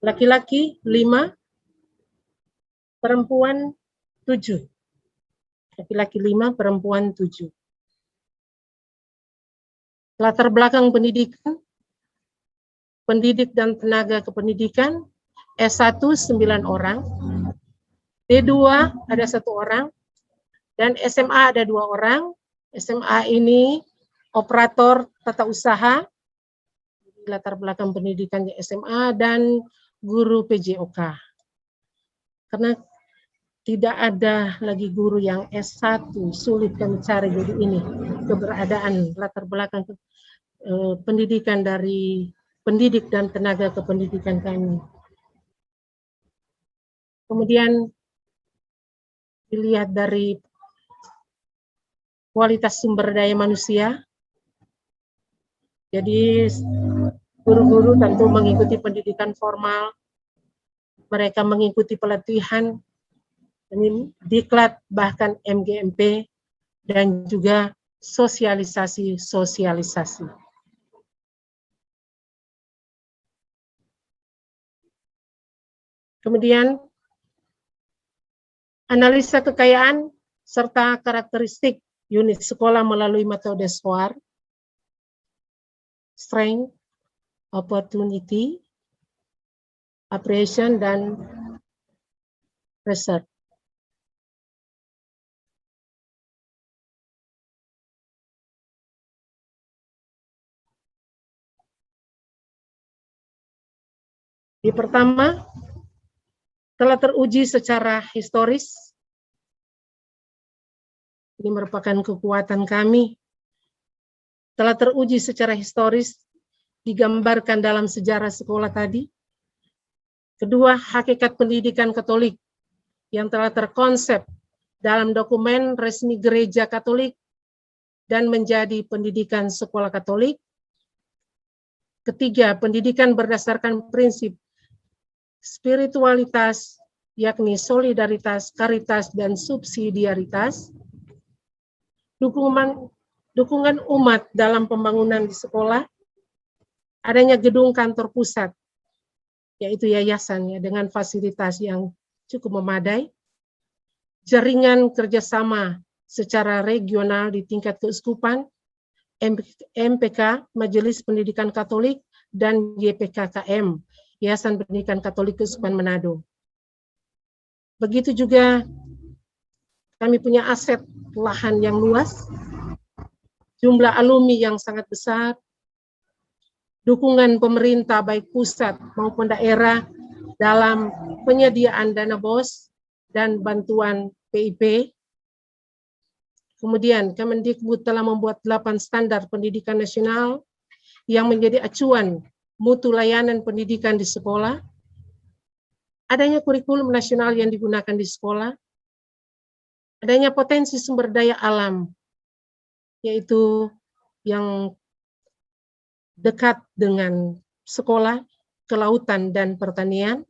laki-laki 5, perempuan 7. Laki-laki 5, perempuan 7. Latar belakang pendidikan, pendidik dan tenaga kependidikan, S1 9 orang, D2 ada 1 orang, dan SMA ada 2 orang. SMA ini operator tata usaha, latar belakang pendidikannya SMA, dan guru PJOK. Karena tidak ada lagi guru yang S1, sulit kami cari, jadi ini keberadaan latar belakang pendidikan dari pendidik dan tenaga kependidikan kami. Kemudian dilihat dari kualitas sumber daya manusia. Jadi guru-guru tentu mengikuti pendidikan formal, mereka mengikuti pelatihan, diklat, bahkan MGMP, dan juga sosialisasi. Kemudian analisa kekayaan serta karakteristik unit sekolah melalui metode SWOT, strength, opportunity, appreciation, dan research. Yang pertama, telah teruji secara historis. Ini merupakan kekuatan kami telah teruji secara historis, digambarkan dalam sejarah sekolah tadi. Kedua, hakikat pendidikan Katolik yang telah terkonsep dalam dokumen resmi Gereja Katolik dan menjadi pendidikan sekolah Katolik. Ketiga, pendidikan berdasarkan prinsip spiritualitas, yakni solidaritas, karitas, dan subsidiaritas. Dukungan umat dalam pembangunan di sekolah, adanya gedung kantor pusat, yaitu yayasan ya, dengan fasilitas yang cukup memadai, jaringan kerjasama secara regional di tingkat keuskupan, MPK, Majelis Pendidikan Katolik, dan YPKKM, Yayasan Pendidikan Katolik Keuskupan Manado. Begitu juga kami punya aset lahan yang luas, jumlah alumni yang sangat besar, dukungan pemerintah baik pusat maupun daerah dalam penyediaan dana BOS dan bantuan PIP. Kemudian Kemendikbud telah membuat 8 standar pendidikan nasional yang menjadi acuan mutu layanan pendidikan di sekolah. Adanya kurikulum nasional yang digunakan di sekolah. Adanya potensi sumber daya alam, yaitu yang dekat dengan sekolah, kelautan dan pertanian,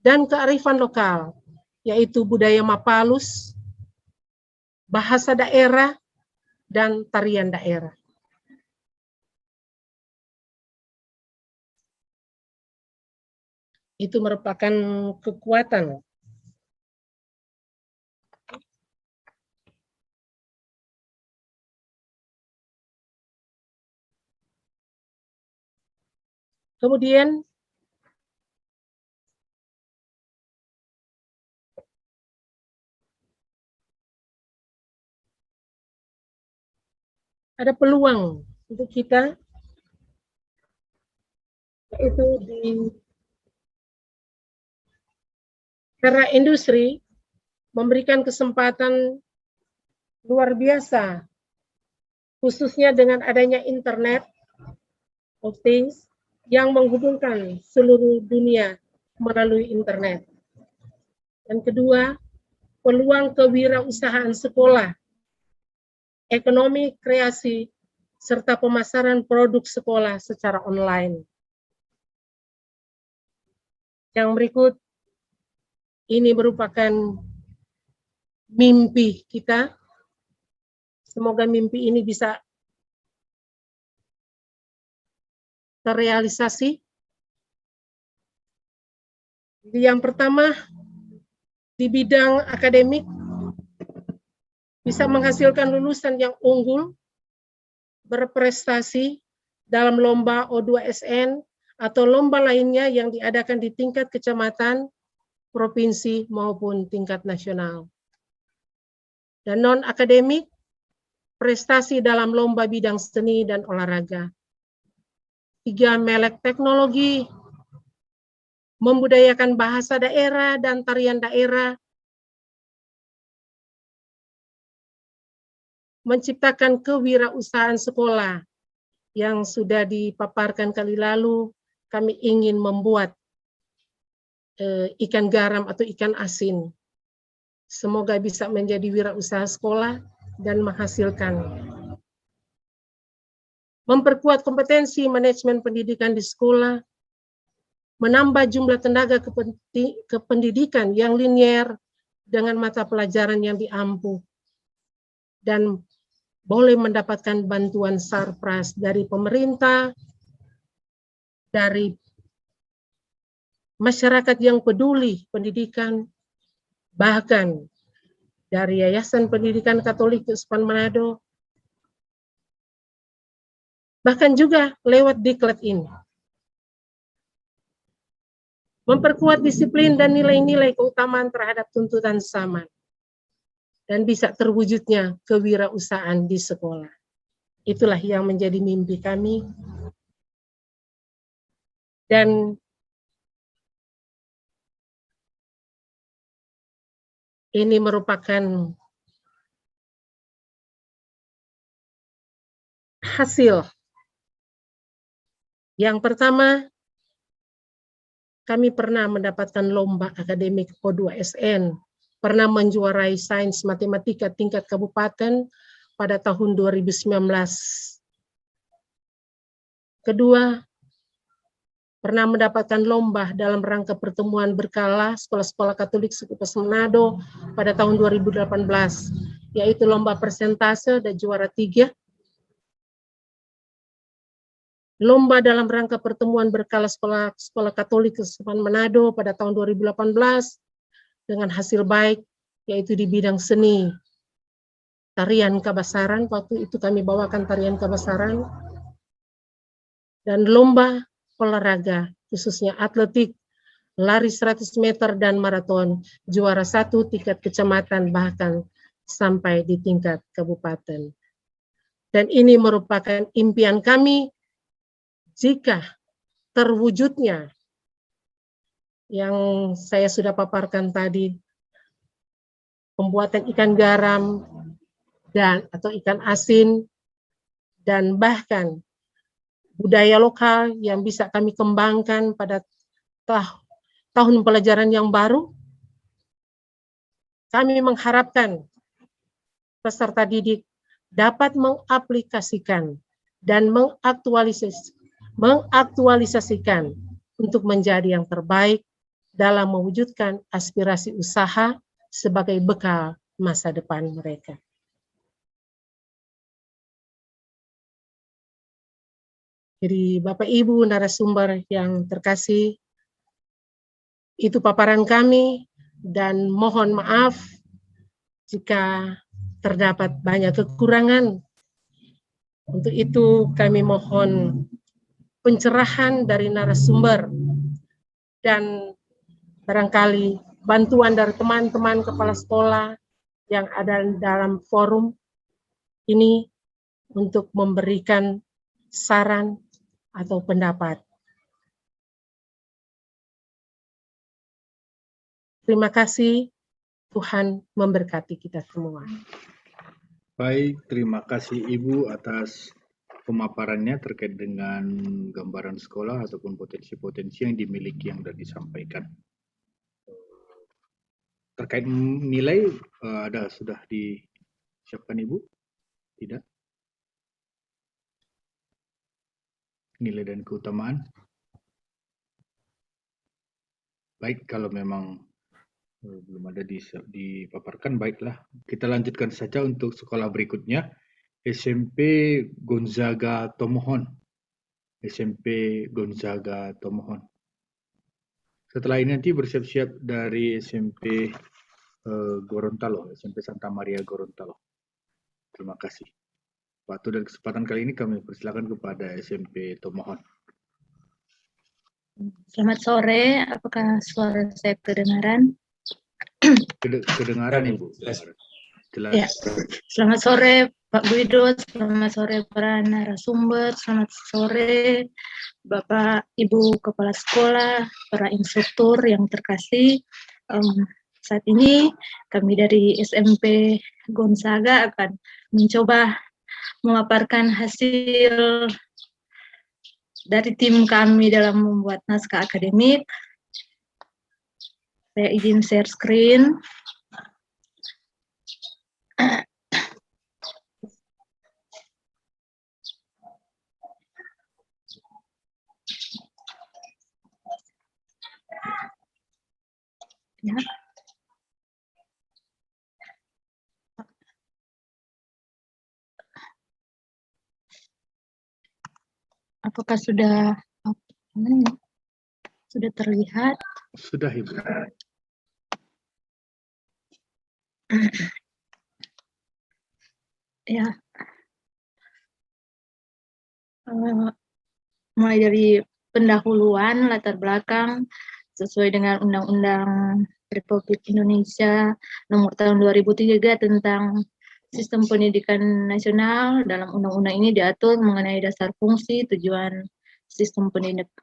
dan kearifan lokal, yaitu budaya Mapalus, bahasa daerah, dan tarian daerah. Itu merupakan kekuatan kemudian ada peluang untuk kita, yaitu di era industri memberikan kesempatan luar biasa, khususnya dengan adanya internet of things yang menghubungkan seluruh dunia melalui internet. Dan kedua, peluang kewirausahaan sekolah, ekonomi kreasi, serta pemasaran produk sekolah secara online. Yang berikut, ini merupakan mimpi kita. Semoga mimpi ini bisa terrealisasi. Yang pertama, di bidang akademik, bisa menghasilkan lulusan yang unggul, berprestasi dalam lomba O2SN atau lomba lainnya yang diadakan di tingkat kecamatan, provinsi maupun tingkat nasional. Dan non-akademik, prestasi dalam lomba bidang seni dan olahraga. 3, melek teknologi, membudayakan bahasa daerah dan tarian daerah, menciptakan kewirausahaan sekolah yang sudah dipaparkan kali lalu. Kami ingin membuat ikan garam atau ikan asin. Semoga bisa menjadi wirausaha sekolah dan menghasilkan. Memperkuat kompetensi manajemen pendidikan di sekolah, menambah jumlah tenaga kependidikan yang linier dengan mata pelajaran yang diampu, dan boleh mendapatkan bantuan sarpras dari pemerintah, dari masyarakat yang peduli pendidikan, bahkan dari Yayasan Pendidikan Katolik Keuskupan Manado, bahkan juga lewat diklat ini. Memperkuat disiplin dan nilai-nilai keutamaan terhadap tuntutan zaman, dan bisa terwujudnya kewirausahaan di sekolah. Itulah yang menjadi mimpi kami. Dan ini merupakan hasil. Yang pertama, kami pernah mendapatkan lomba akademik O2SN, pernah menjuarai sains matematika tingkat kabupaten pada tahun 2019. Kedua, pernah mendapatkan lomba dalam rangka pertemuan berkala sekolah-sekolah Katolik suku Pos Manado pada tahun 2018, yaitu lomba persentase dan juara 3. Lomba dalam rangka pertemuan berkala sekolah Katolik Kesukupan Manado pada tahun 2018 dengan hasil baik, yaitu di bidang seni. Tarian Kabasaran, waktu itu kami bawakan tarian Kabasaran. Dan lomba olahraga, khususnya atletik, lari 100 meter dan maraton, juara 1 tingkat kecamatan, bahkan sampai di tingkat kabupaten. Dan ini merupakan impian kami jika terwujudnya yang saya sudah paparkan tadi, pembuatan ikan garam dan atau ikan asin, dan bahkan budaya lokal yang bisa kami kembangkan pada tahun pelajaran yang baru. Kami mengharapkan peserta didik dapat mengaplikasikan dan mengaktualisasikan untuk menjadi yang terbaik dalam mewujudkan aspirasi usaha sebagai bekal masa depan mereka. Jadi Bapak Ibu narasumber yang terkasih, itu paparan kami dan mohon maaf jika terdapat banyak kekurangan. Untuk itu kami mohon pencerahan dari narasumber dan barangkali bantuan dari teman-teman kepala sekolah yang ada dalam forum ini untuk memberikan saran atau pendapat. Terima kasih, Tuhan memberkati kita semua. Baik, terima kasih Ibu atas pemaparannya terkait dengan gambaran sekolah ataupun potensi-potensi yang dimiliki yang sudah disampaikan. Terkait nilai, sudah disiapkan Ibu? Tidak? Nilai dan keutamaan? Baik, kalau memang belum ada dipaparkan, baiklah. Kita lanjutkan saja untuk sekolah berikutnya, SMP Gonzaga Tomohon. SMP Gonzaga Tomohon. Setelah ini nanti bersiap-siap dari SMP Gorontalo, SMP Santa Maria Gorontalo. Terima kasih. Waktu dan kesempatan kali ini kami persilakan kepada SMP Tomohon. Selamat sore, apakah suara saya kedengaran? Kedengaran Ibu. Jelas. Ya. Selamat sore Pak Guido, selamat sore para narasumber, selamat sore Bapak Ibu Kepala Sekolah, para instruktur yang terkasih. Saat ini kami dari SMP Gonzaga akan mencoba memaparkan hasil dari tim kami dalam membuat naskah akademik. Saya izin share screen. Ya. Apakah sudah terlihat? Sudah Ibu. Ya. Mulai dari pendahuluan latar belakang sesuai dengan Undang-Undang Republik Indonesia Nomor Tahun 2003 tentang Sistem Pendidikan Nasional. Dalam undang-undang ini diatur mengenai dasar fungsi, tujuan sistem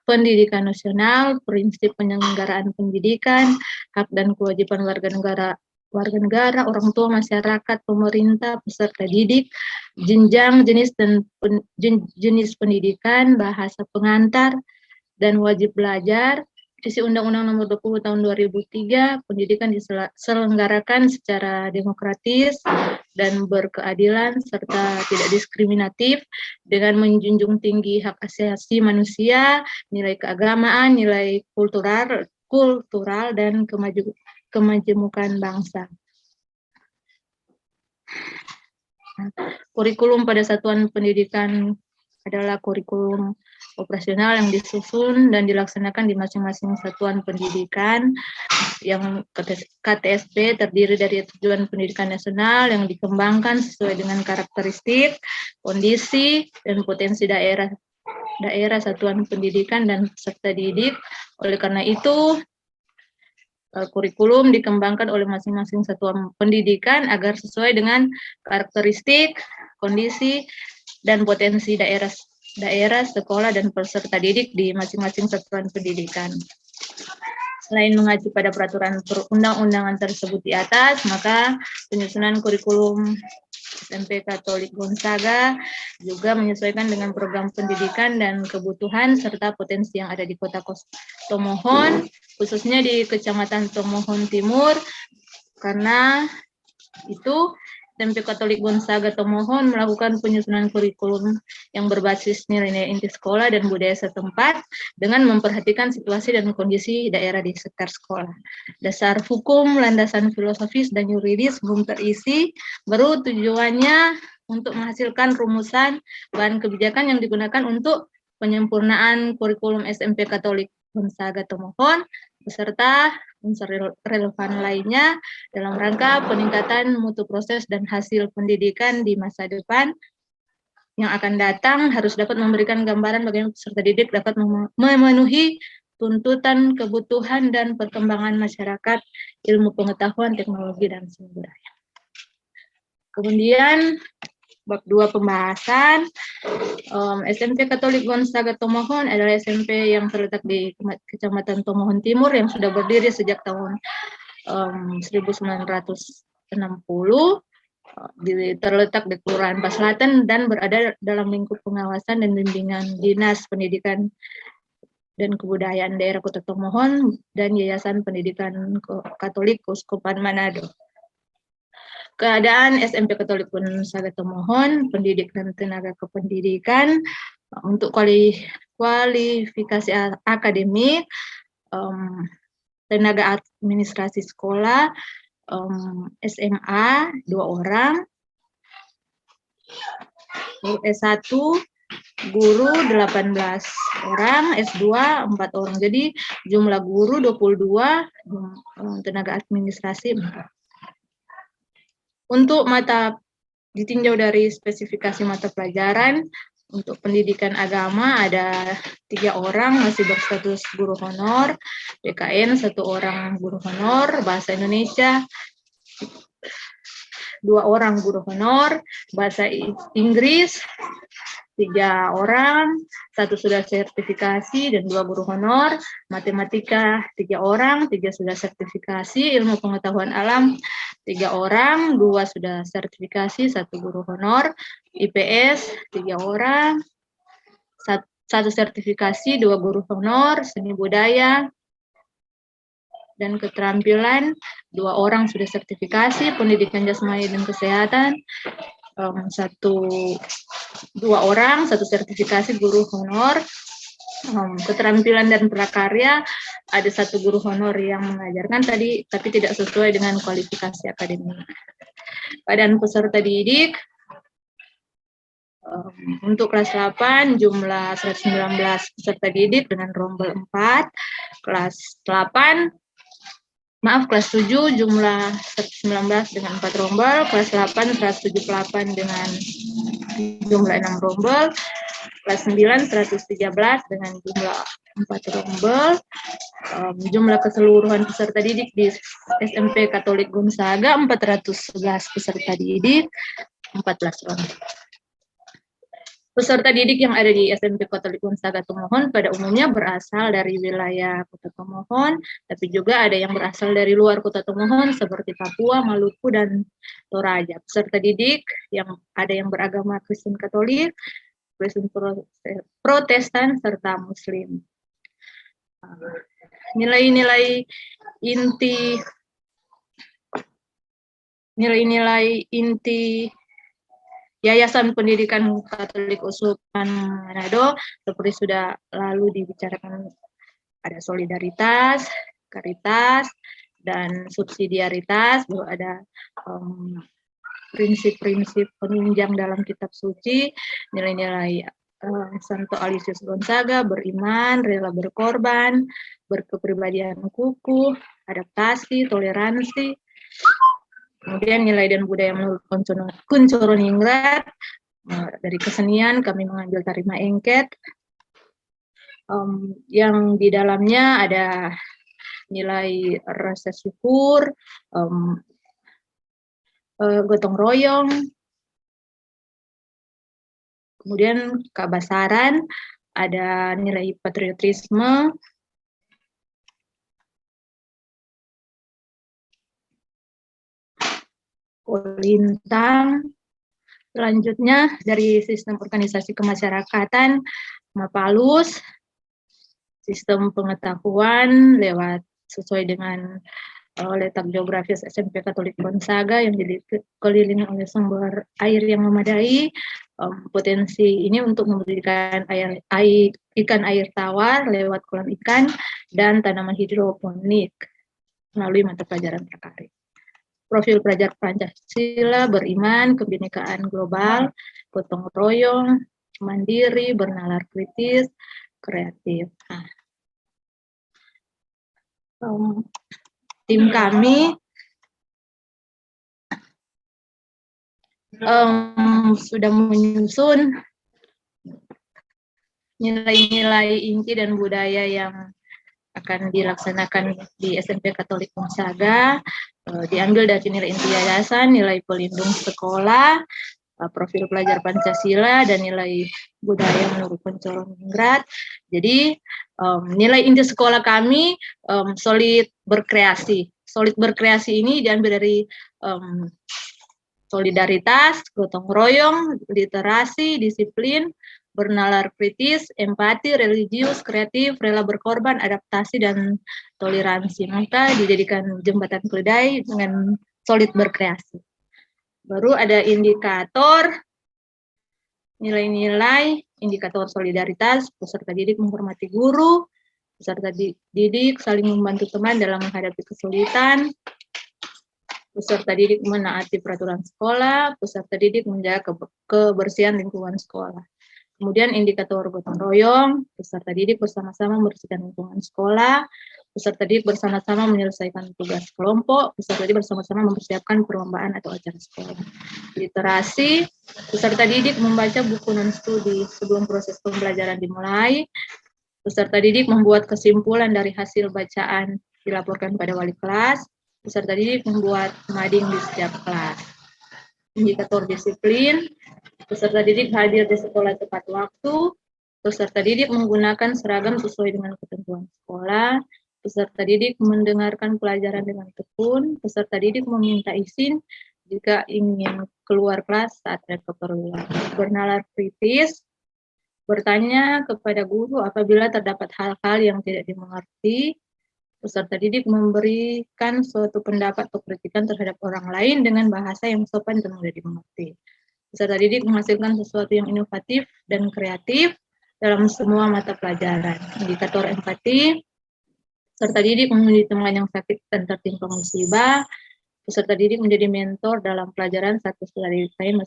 pendidikan nasional, prinsip penyelenggaraan pendidikan, hak dan kewajiban warga negara warga negara, orang tua, masyarakat, pemerintah, peserta didik, jenjang, jenis pendidikan, bahasa pengantar, dan wajib belajar. Isi Undang-Undang Nomor 20 Tahun 2003, pendidikan diselenggarakan secara demokratis dan berkeadilan serta tidak diskriminatif dengan menjunjung tinggi hak asasi manusia, nilai keagamaan, nilai kultural dan kemajemukan bangsa. Kurikulum pada satuan pendidikan adalah kurikulum operasional yang disusun dan dilaksanakan di masing-masing satuan pendidikan, yang KTSP terdiri dari tujuan pendidikan nasional yang dikembangkan sesuai dengan karakteristik, kondisi, dan potensi daerah satuan pendidikan dan peserta didik. Oleh karena itu, kurikulum dikembangkan oleh masing-masing satuan pendidikan agar sesuai dengan karakteristik, kondisi, dan potensi daerah, sekolah, dan peserta didik di masing-masing satuan pendidikan. Selain mengacu pada peraturan perundang-undangan tersebut di atas, maka penyusunan kurikulum SMP Katolik Gonzaga juga menyesuaikan dengan program pendidikan dan kebutuhan serta potensi yang ada di Kota Tomohon, khususnya di Kecamatan Tomohon Timur. Karena itu, SMP Katolik Gonzaga Tomohon melakukan penyusunan kurikulum yang berbasis nilai-nilai inti sekolah dan budaya setempat dengan memperhatikan situasi dan kondisi daerah di sekitar sekolah. Dasar hukum, landasan filosofis, dan yuridis belum terisi, baru tujuannya untuk menghasilkan rumusan bahan kebijakan yang digunakan untuk penyempurnaan kurikulum SMP Katolik Gonzaga Tomohon beserta unsur relevan lainnya dalam rangka peningkatan mutu proses dan hasil pendidikan di masa depan yang akan datang, harus dapat memberikan gambaran bagaimana peserta didik dapat memenuhi tuntutan, kebutuhan, dan perkembangan masyarakat, ilmu pengetahuan, teknologi, dan sumber daya. Kemudian bab 2 pembahasan, SMP Katolik Gonzaga Tomohon adalah SMP yang terletak di Kecamatan Tomohon Timur yang sudah berdiri sejak tahun 1960, terletak di Kelurahan Paslatan dan berada dalam lingkup pengawasan dan bimbingan Dinas Pendidikan dan Kebudayaan Daerah Kota Tomohon dan Yayasan Pendidikan Katolik Keuskupan Manado. Keadaan SMP Katolik Gonzaga Tomohon, pendidik dan tenaga kependidikan, untuk kualifikasi akademik, tenaga administrasi sekolah, SMA 2 orang, S1 guru 18 orang, S2 4 orang. Jadi jumlah guru 22, tenaga administrasi 4. Untuk mata ditinjau dari spesifikasi mata pelajaran, untuk pendidikan agama ada 3 orang masih berstatus guru honor, PKN 1 orang guru honor, bahasa Indonesia 2 orang guru honor, bahasa Inggris 3 orang, 1 sudah sertifikasi dan 2 guru honor, matematika 3 orang, 3 sudah sertifikasi, ilmu pengetahuan alam 3 orang, 2 sudah sertifikasi, 1 guru honor, IPS 3 orang, 1 sertifikasi, 2 guru honor, seni budaya dan keterampilan 2 orang sudah sertifikasi, pendidikan jasmani dan kesehatan 2 orang, 1 sertifikasi guru honor, keterampilan dan prakarya ada 1 guru honor yang mengajarkan tadi, tapi tidak sesuai dengan kualifikasi akademik. Keadaan peserta didik, untuk kelas 8 jumlah 119 peserta didik dengan rombel 4, kelas 7 jumlah 119 dengan 4 rombel, kelas 8 178 dengan jumlah 6 rombel, kelas 9 113 dengan jumlah 4 rombel. Jumlah keseluruhan peserta didik di SMP Katolik Gonzaga 411 peserta didik, 14 rombel. Peserta didik yang ada di SMP Katolik Gonzaga Tomohon pada umumnya berasal dari wilayah Kota Tomohon, tapi juga ada yang berasal dari luar Kota Tomohon seperti Papua, Maluku, dan Toraja. Peserta didik yang ada yang beragama Kristen Katolik, Kristen Protestan, serta Muslim. Nilai-nilai inti Yayasan Pendidikan Katolik Uskupan Manado seperti sudah lalu dibicarakan, ada solidaritas, karitas, dan subsidiaritas, bahwa ada prinsip-prinsip penunjang dalam kitab suci, nilai-nilai Santo Aloysius Gonzaga, beriman, rela berkorban, berkepribadian kukuh, adaptasi, toleransi. Kemudian nilai dan budaya menurut Kunchoro-Ningrat. Dari kesenian kami mengambil Tarima Engket, yang di dalamnya ada nilai rasa syukur, gotong royong, kemudian kebasaran, ada nilai patriotisme, kolintang. Selanjutnya dari sistem organisasi kemasyarakatan, Mapalus, sistem pengetahuan lewat sesuai dengan letak geografis SMP Katolik Gonzaga yang dikelilingi oleh sumber air yang memadai. Potensi ini untuk memberikan ikan air tawar lewat kolam ikan dan tanaman hidroponik melalui mata pelajaran terkait. Profil pelajar Pancasila, beriman, kebinekaan global, gotong royong, mandiri, bernalar kritis, kreatif. Tim kami sudah menyusun nilai-nilai inti dan budaya yang akan dilaksanakan di SMP Katolik Gonzaga, diambil dari nilai inti yayasan, nilai pelindung sekolah, profil pelajar Pancasila, dan nilai budaya menurut Kunchoro-Ningrat. Jadi nilai inti sekolah kami solid berkreasi. Solid berkreasi ini diambil dari solidaritas, gotong royong, literasi, disiplin, bernalar kritis, empati, religius, kreatif, rela berkorban, adaptasi, dan toleransi. Maka dijadikan jembatan keledai dengan solid berkreasi. Baru ada indikator, nilai-nilai, indikator solidaritas, peserta didik menghormati guru, peserta didik saling membantu teman dalam menghadapi kesulitan, peserta didik menaati peraturan sekolah, peserta didik menjaga kebersihan lingkungan sekolah. Kemudian indikator gotong royong, peserta didik bersama-sama membersihkan lingkungan sekolah, peserta didik bersama-sama menyelesaikan tugas kelompok, peserta didik bersama-sama mempersiapkan perlombaan atau acara sekolah. Literasi, peserta didik membaca buku non-studi sebelum proses pembelajaran dimulai, peserta didik membuat kesimpulan dari hasil bacaan dilaporkan pada wali kelas, peserta didik membuat mading di setiap kelas. Indikator disiplin, peserta didik hadir di sekolah tepat waktu, peserta didik menggunakan seragam sesuai dengan ketentuan sekolah, peserta didik mendengarkan pelajaran dengan tekun, peserta didik meminta izin jika ingin keluar kelas saat ada keperluan. Bernalar kritis, bertanya kepada guru apabila terdapat hal-hal yang tidak dimengerti. Peserta didik memberikan suatu pendapat atau kritikan terhadap orang lain dengan bahasa yang sopan dan mudah dimengerti. Peserta didik menghasilkan sesuatu yang inovatif dan kreatif dalam semua mata pelajaran. Indikator empati, peserta didik menjadi teman yang sakit dan tertimpa musibah. Peserta didik menjadi mentor dalam pelajaran saat peserta didik lain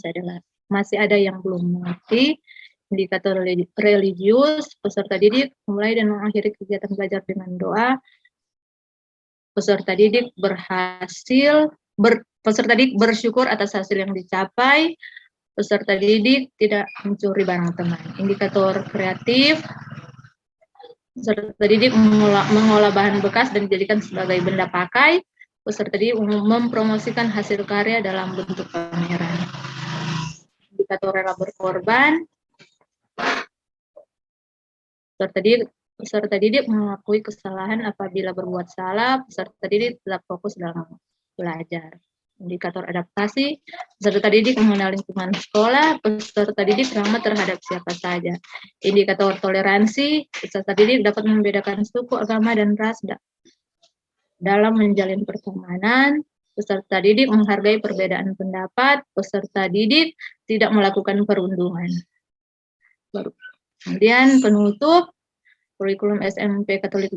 masih ada yang belum mengerti. Indikator religius, peserta didik mulai dan mengakhiri kegiatan belajar dengan doa. Peserta didik bersyukur atas hasil yang dicapai. Peserta didik tidak mencuri barang teman. Indikator kreatif, peserta didik mengolah bahan bekas dan dijadikan sebagai benda pakai. Peserta didik mempromosikan hasil karya dalam bentuk pameran. Indikator rela berkorban, Peserta didik mengakui kesalahan apabila berbuat salah, peserta didik tetap fokus dalam belajar. Indikator adaptasi, peserta didik mengenal lingkungan sekolah, peserta didik ramah terhadap siapa saja. Indikator toleransi, peserta didik dapat membedakan suku, agama, dan ras dalam menjalin pertemanan. Peserta didik menghargai perbedaan pendapat, peserta didik tidak melakukan perundungan. Kemudian penutup, kurikulum SMP Katolik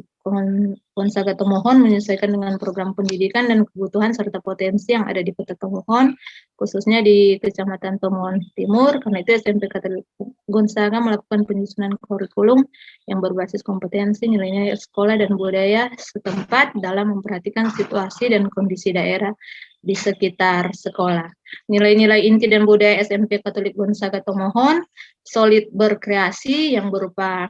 Gonzaga Tomohon menyesuaikan dengan program pendidikan dan kebutuhan serta potensi yang ada di Kota Tomohon, khususnya di Kecamatan Tomohon Timur. Karena itu SMP Katolik Gonzaga melakukan penyusunan kurikulum yang berbasis kompetensi, nilai-nilai sekolah dan budaya setempat dalam memperhatikan situasi dan kondisi daerah di sekitar sekolah. Nilai-nilai inti dan budaya SMP Katolik Gonzaga Tomohon solid berkreasi yang berupa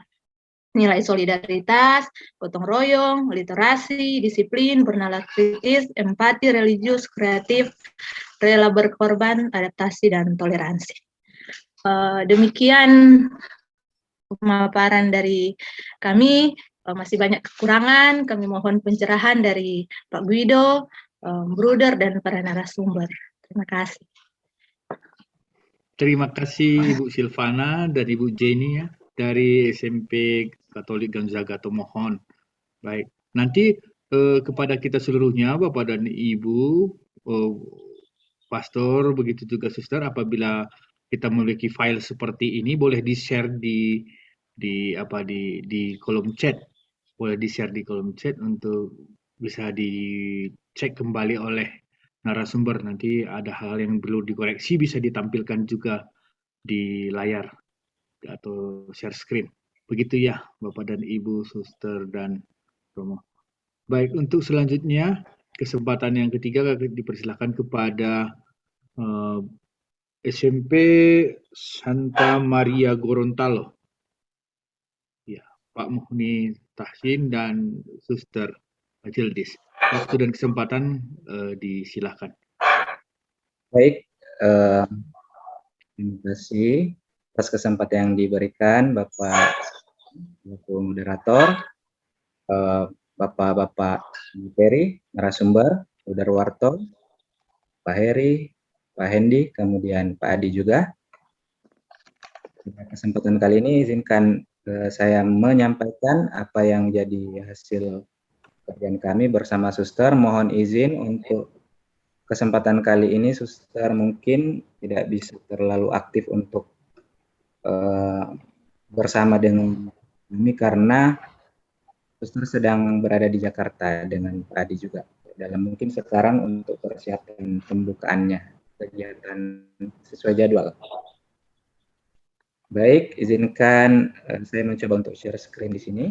nilai solidaritas, gotong royong, literasi, disiplin, bernalar kritis, empati, religius, kreatif, rela berkorban, adaptasi, dan toleransi. Demikian pemaparan dari kami. Masih banyak kekurangan, kami mohon pencerahan dari Pak Guido, Bruder, dan para narasumber. Terima kasih. Terima kasih Ibu Silvana dan Ibu Jenny ya, dari SMP Katolik Gonzaga Tomohon. Baik, nanti kepada kita seluruhnya, Bapak dan Ibu, Pastor, begitu juga Suster, apabila kita memiliki file seperti ini, boleh di-share di kolom chat. Boleh di-share di kolom chat untuk bisa dicek kembali oleh narasumber. Nanti ada hal yang perlu dikoreksi, bisa ditampilkan juga di layar atau share screen. Begitu ya, Bapak dan Ibu, Suster dan Romo. Baik, untuk selanjutnya, kesempatan yang ketiga dipersilakan kepada SMP Santa Maria Gorontalo. Ya, Pak Muhni Tahsin dan Suster Jildis. Waktu dan kesempatan disilakan. Baik, terima kasih atas kesempatan yang diberikan Bapak moderator, Bapak Peri, narasumber, Bruder Warto, Pak Heri, Pak Hendi, kemudian Pak Adi juga. Pada kesempatan kali ini izinkan saya menyampaikan apa yang jadi hasil kerjaan kami bersama Suster. Mohon izin untuk kesempatan kali ini Suster mungkin tidak bisa terlalu aktif untuk bersama dengan kami karena Suster sedang berada di Jakarta dengan Pak Adi juga. Dalam mungkin sekarang untuk persiapan pembukaannya kegiatan sesuai jadwal. Baik, izinkan saya mencoba untuk share screen di sini.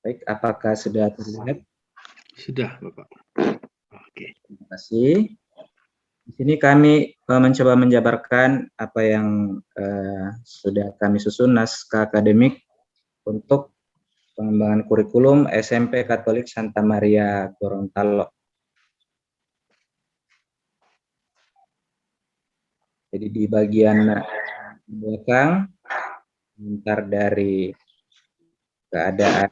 Baik, apakah sudah terlihat? Sudah, Bapak. Oke. Terima kasih. Di sini kami mencoba menjabarkan apa yang sudah kami susun naskah akademik untuk pengembangan kurikulum SMP Katolik Santa Maria Gorontalo. Jadi di bagian belakang, komentar dari keadaan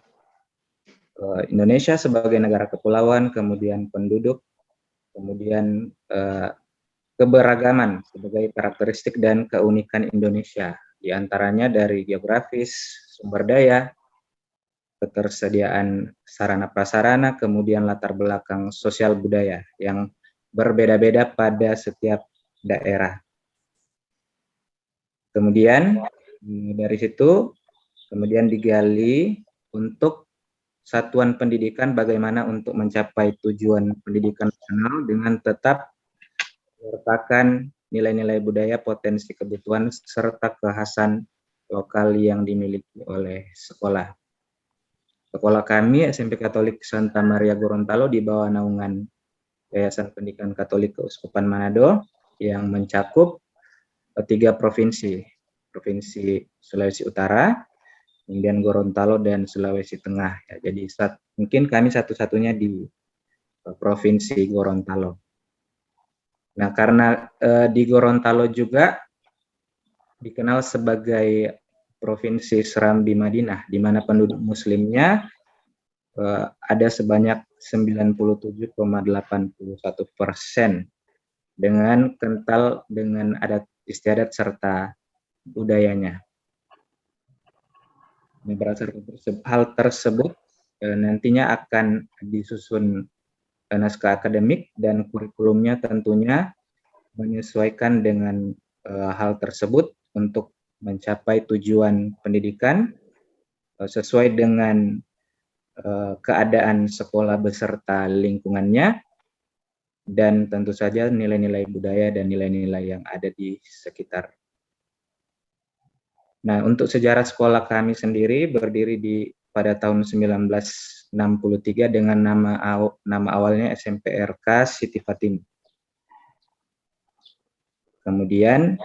Indonesia sebagai negara kepulauan, kemudian penduduk, kemudian keberagaman sebagai karakteristik dan keunikan Indonesia, di antaranya dari geografis, sumber daya, ketersediaan sarana prasarana, kemudian latar belakang sosial budaya yang berbeda-beda pada setiap daerah. Kemudian dari situ kemudian digali untuk satuan pendidikan bagaimana untuk mencapai tujuan pendidikan nasional dengan tetap menyertakan nilai-nilai budaya, potensi kebutuhan serta kekhasan lokal yang dimiliki oleh sekolah. Sekolah kami SMP Katolik Santa Maria Gorontalo di bawah naungan Yayasan Pendidikan Katolik Keuskupan Manado yang mencakup 3 provinsi, Provinsi Sulawesi Utara, kemudian Gorontalo dan Sulawesi Tengah. Ya, jadi mungkin kami satu-satunya di Provinsi Gorontalo. Nah, karena di Gorontalo juga dikenal sebagai provinsi Serambi Madinah, di mana penduduk muslimnya ada sebanyak 97,81% dengan kental dengan adat istiadat serta budayanya. Nah, berdasarkan hal tersebut nantinya akan disusun naskah akademik dan kurikulumnya tentunya menyesuaikan dengan hal tersebut untuk mencapai tujuan pendidikan sesuai dengan keadaan sekolah beserta lingkungannya, dan tentu saja nilai-nilai budaya dan nilai-nilai yang ada di sekitar. Nah, untuk sejarah sekolah kami sendiri berdiri pada tahun 1963 dengan nama awalnya SMP RK Siti Fatimah. Kemudian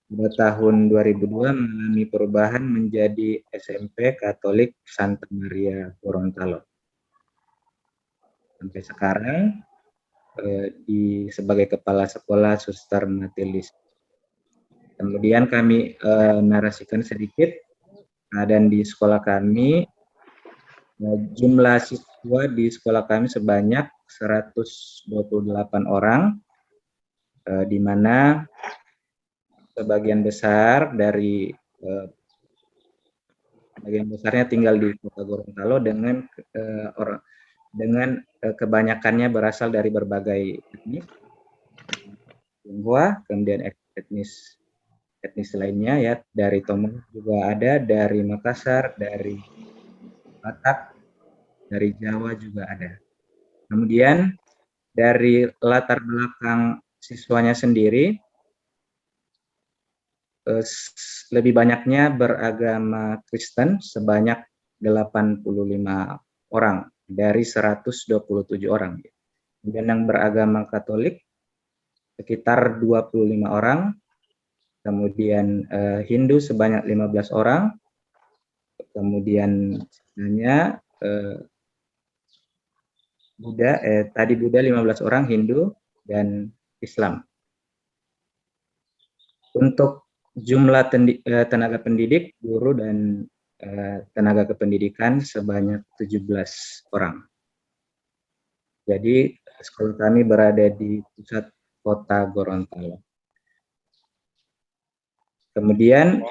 pada tahun 2002 mengalami perubahan menjadi SMP Katolik Santa Maria Gorontalo. Sampai sekarang sebagai kepala sekolah Suster Matilis. Kemudian kami narasikan sedikit keadaan di sekolah kami. Jumlah siswa di sekolah kami sebanyak 128 orang, di mana sebagian besar bagian besarnya tinggal di Kota Gorontalo dengan kebanyakannya berasal dari berbagai etnis, Tionghoa, kemudian etnis lainnya ya, dari Tomohon juga ada, dari Makassar, dari Batak, dari Jawa juga ada. Kemudian dari latar belakang siswanya sendiri, lebih banyaknya beragama Kristen sebanyak 85 orang dari 127 orang. Kemudian yang beragama Katolik sekitar 25 orang, kemudian Hindu sebanyak 15 orang, kemudian sisanya Buddha 15 orang, Hindu dan Islam. Untuk jumlah tenaga pendidik, guru dan tenaga kependidikan sebanyak 17 orang. Jadi sekolah kami berada di pusat kota Gorontalo. Kemudian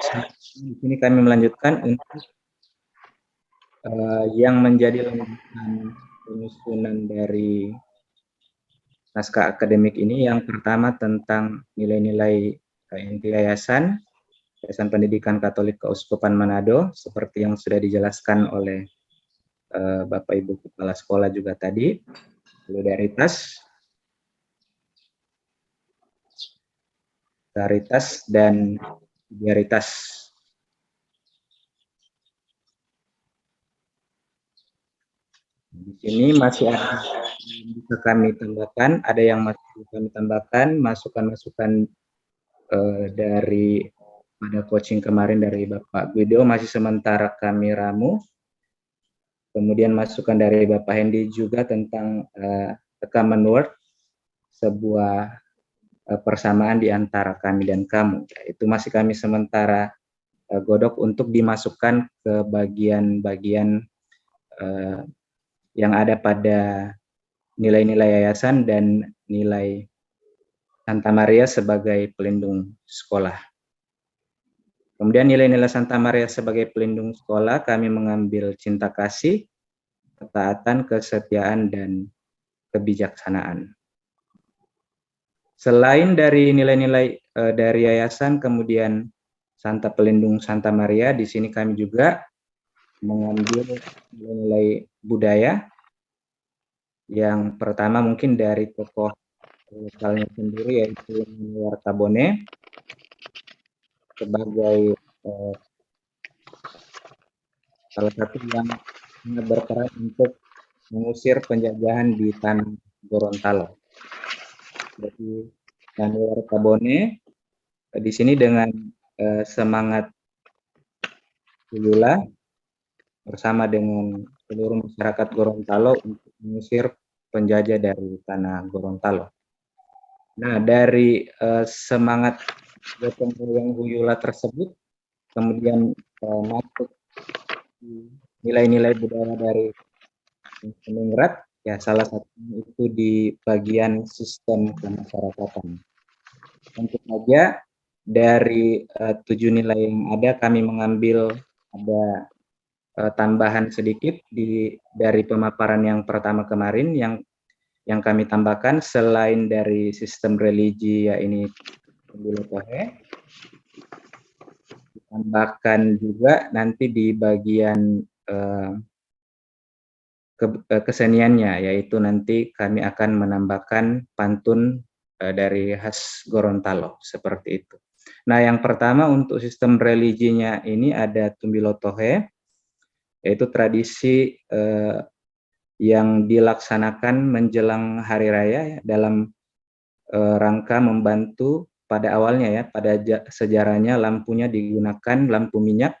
di sini kami melanjutkan untuk yang menjadi lanjutan penyusunan dari naskah akademik ini. Yang pertama tentang nilai-nilai inti Yayasan Pendidikan Katolik Keuskupan Manado, seperti yang sudah dijelaskan oleh Bapak Ibu Kepala Sekolah juga tadi. Solidaritas, dan solidaritas. Di sini masih ada yang bisa kami tambahkan, masukan-masukan dari pada coaching kemarin dari Bapak Guido masih sementara kami ramu. Kemudian masukan dari Bapak Hendy juga tentang common word, sebuah persamaan di antara kami dan kamu. Itu masih kami sementara godok untuk dimasukkan ke bagian-bagian yang ada pada nilai-nilai yayasan dan nilai Santa Maria sebagai pelindung sekolah. Kemudian nilai-nilai Santa Maria sebagai pelindung sekolah, kami mengambil cinta kasih, ketaatan, kesetiaan, dan kebijaksanaan. Selain dari nilai-nilai dari yayasan, kemudian Santa Pelindung Santa Maria, di sini kami juga mengambil nilai budaya. Yang pertama mungkin dari tokoh lokalnya sendiri, yaitu Wartabone, sebagai salah satu yang sangat berperan untuk mengusir penjajahan di tanah Gorontalo. Jadi Manuel Wartabone di sini dengan semangat Yula bersama dengan seluruh masyarakat Gorontalo untuk mengusir penjajah dari tanah Gorontalo. Nah, dari semangat gotong royong Huyula tersebut, kemudian masuk nilai-nilai budaya dari Meningrat, ya salah satunya itu di bagian sistem kemasyarakatan. Tentu saja dari 7 nilai yang ada kami mengambil ada tambahan sedikit dari pemaparan yang pertama kemarin yang kami tambahkan selain dari sistem religi ya ini Tumbilotohe, tambahkan juga nanti di bagian keseniannya, yaitu nanti kami akan menambahkan pantun dari khas Gorontalo, seperti itu. Nah, yang pertama untuk sistem religinya ini ada Tumbilotohe, yaitu tradisi yang dilaksanakan menjelang hari raya ya, dalam rangka membantu pada awalnya ya, pada sejarahnya lampunya digunakan, lampu minyak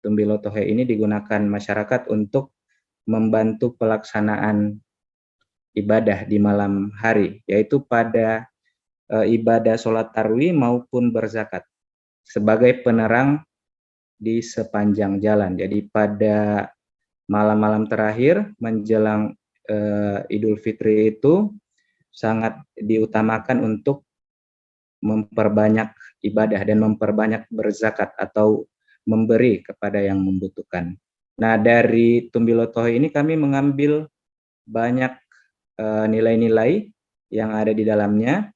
Tumbilotohe ini digunakan masyarakat untuk membantu pelaksanaan ibadah di malam hari, yaitu pada ibadah sholat tarwih maupun berzakat sebagai penerang di sepanjang jalan. Jadi pada malam-malam terakhir menjelang Idul Fitri itu sangat diutamakan untuk memperbanyak ibadah dan memperbanyak berzakat atau memberi kepada yang membutuhkan. Nah, dari Tumbilotohe ini kami mengambil banyak nilai-nilai yang ada di dalamnya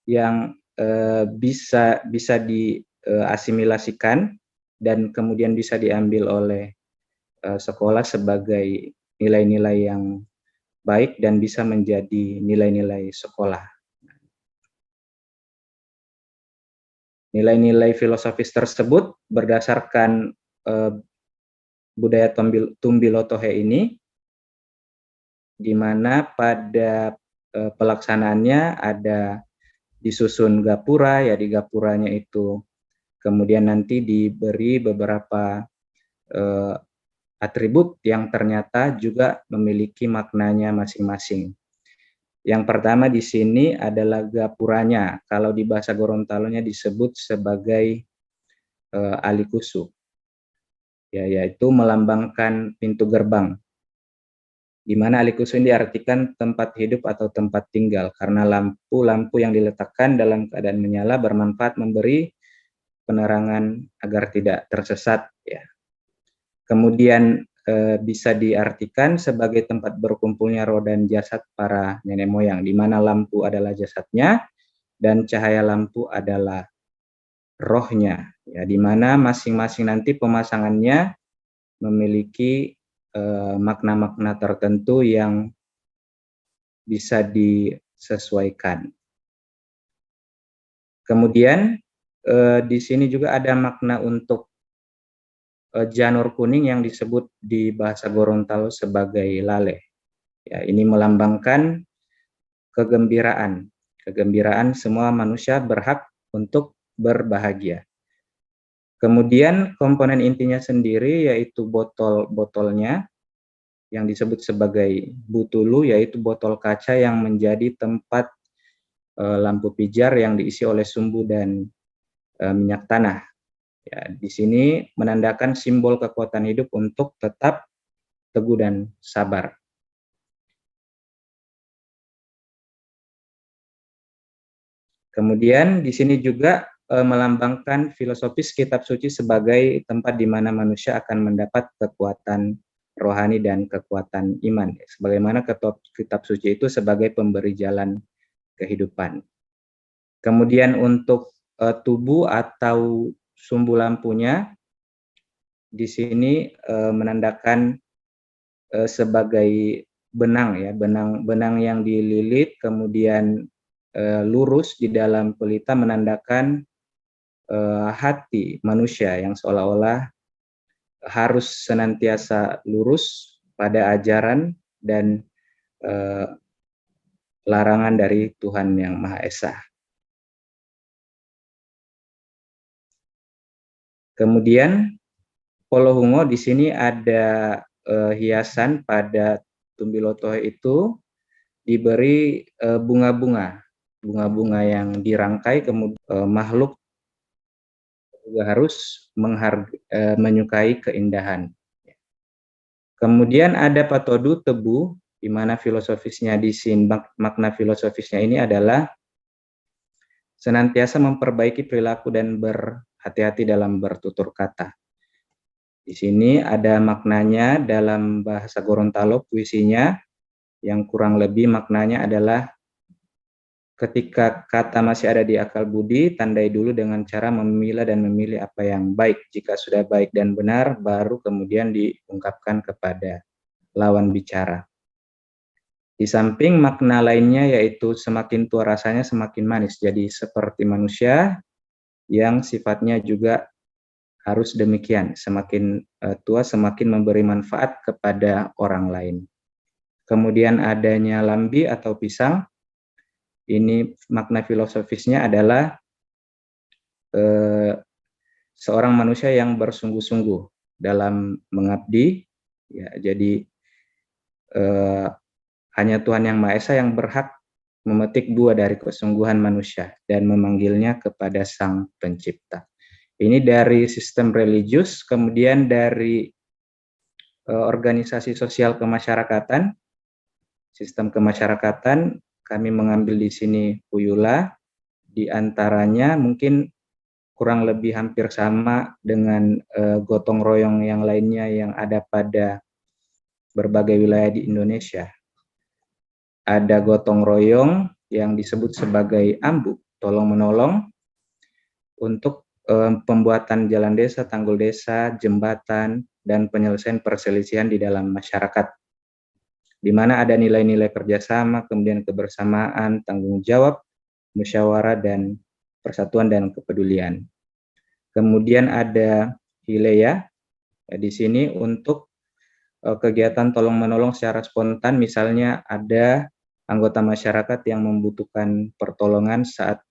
yang bisa diasimilasikan dan kemudian bisa diambil oleh sekolah sebagai nilai-nilai yang baik dan bisa menjadi nilai-nilai sekolah. Nilai-nilai filosofis tersebut berdasarkan budaya Tumbilotohe ini, di mana pada pelaksanaannya ada disusun gapura, ya di gapuranya itu kemudian nanti diberi beberapa atribut yang ternyata juga memiliki maknanya masing-masing. Yang pertama di sini adalah gapuranya. Kalau di bahasa Gorontalonya disebut sebagai alikusu, ya, yaitu melambangkan pintu gerbang. Di mana alikusu ini diartikan tempat hidup atau tempat tinggal, karena lampu-lampu yang diletakkan dalam keadaan menyala bermanfaat memberi penerangan agar tidak tersesat. Ya. Kemudian bisa diartikan sebagai tempat berkumpulnya roh dan jasad para nenek moyang, di mana lampu adalah jasadnya dan cahaya lampu adalah rohnya, ya, di mana masing-masing nanti pemasangannya memiliki makna-makna tertentu yang bisa disesuaikan. Kemudian di sini juga ada makna untuk janur kuning yang disebut di bahasa Gorontalo sebagai lale. Ya, ini melambangkan kegembiraan. Kegembiraan semua manusia berhak untuk berbahagia. Kemudian komponen intinya sendiri yaitu botol-botolnya yang disebut sebagai butulu, yaitu botol kaca yang menjadi tempat lampu pijar yang diisi oleh sumbu dan minyak tanah. Ya, di sini menandakan simbol kekuatan hidup untuk tetap teguh dan sabar. Kemudian di sini juga melambangkan filosofis kitab suci sebagai tempat di mana manusia akan mendapat kekuatan rohani dan kekuatan iman. Sebagaimana kitab suci itu sebagai pemberi jalan kehidupan. Kemudian untuk tubuh atau sumbu lampunya di sini menandakan sebagai benang, ya, benang yang dililit kemudian lurus di dalam pelita menandakan hati manusia yang seolah-olah harus senantiasa lurus pada ajaran dan larangan dari Tuhan Yang Maha Esa. Kemudian Polohungo di sini ada hiasan pada Tumbilotohe itu diberi bunga-bunga bunga-bunga yang dirangkai, kemudian makhluk juga harus menyukai keindahan. Kemudian ada patodu tebu, di mana filosofisnya di sini, makna filosofisnya ini adalah senantiasa memperbaiki perilaku dan berhati-hati dalam bertutur kata. Di sini ada maknanya dalam bahasa Gorontalo, puisinya, yang kurang lebih maknanya adalah ketika kata masih ada di akal budi, tandai dulu dengan cara memilah dan memilih apa yang baik. Jika sudah baik dan benar, baru kemudian diungkapkan kepada lawan bicara. Di samping makna lainnya yaitu semakin tua rasanya semakin manis. Jadi seperti manusia yang sifatnya juga harus demikian. Semakin tua semakin memberi manfaat kepada orang lain. Kemudian adanya lambi atau pisang. Ini makna filosofisnya adalah seorang manusia yang bersungguh-sungguh dalam mengabdi. Ya, jadi hanya Tuhan Yang Maha Esa yang berhak memetik buah dari kesungguhan manusia dan memanggilnya kepada Sang Pencipta. Ini dari sistem religius, kemudian dari organisasi sosial kemasyarakatan, sistem kemasyarakatan, kami mengambil di sini Puyula, di antaranya mungkin kurang lebih hampir sama dengan gotong royong yang lainnya yang ada pada berbagai wilayah di Indonesia. Ada gotong royong yang disebut sebagai AMBU, tolong menolong, untuk pembuatan jalan desa, tanggul desa, jembatan, dan penyelesaian perselisihan di dalam masyarakat, di mana ada nilai-nilai kerjasama, kemudian kebersamaan, tanggung jawab, musyawarah, dan persatuan dan kepedulian. Kemudian ada Hileya, di sini untuk kegiatan tolong-menolong secara spontan, misalnya ada anggota masyarakat yang membutuhkan pertolongan saat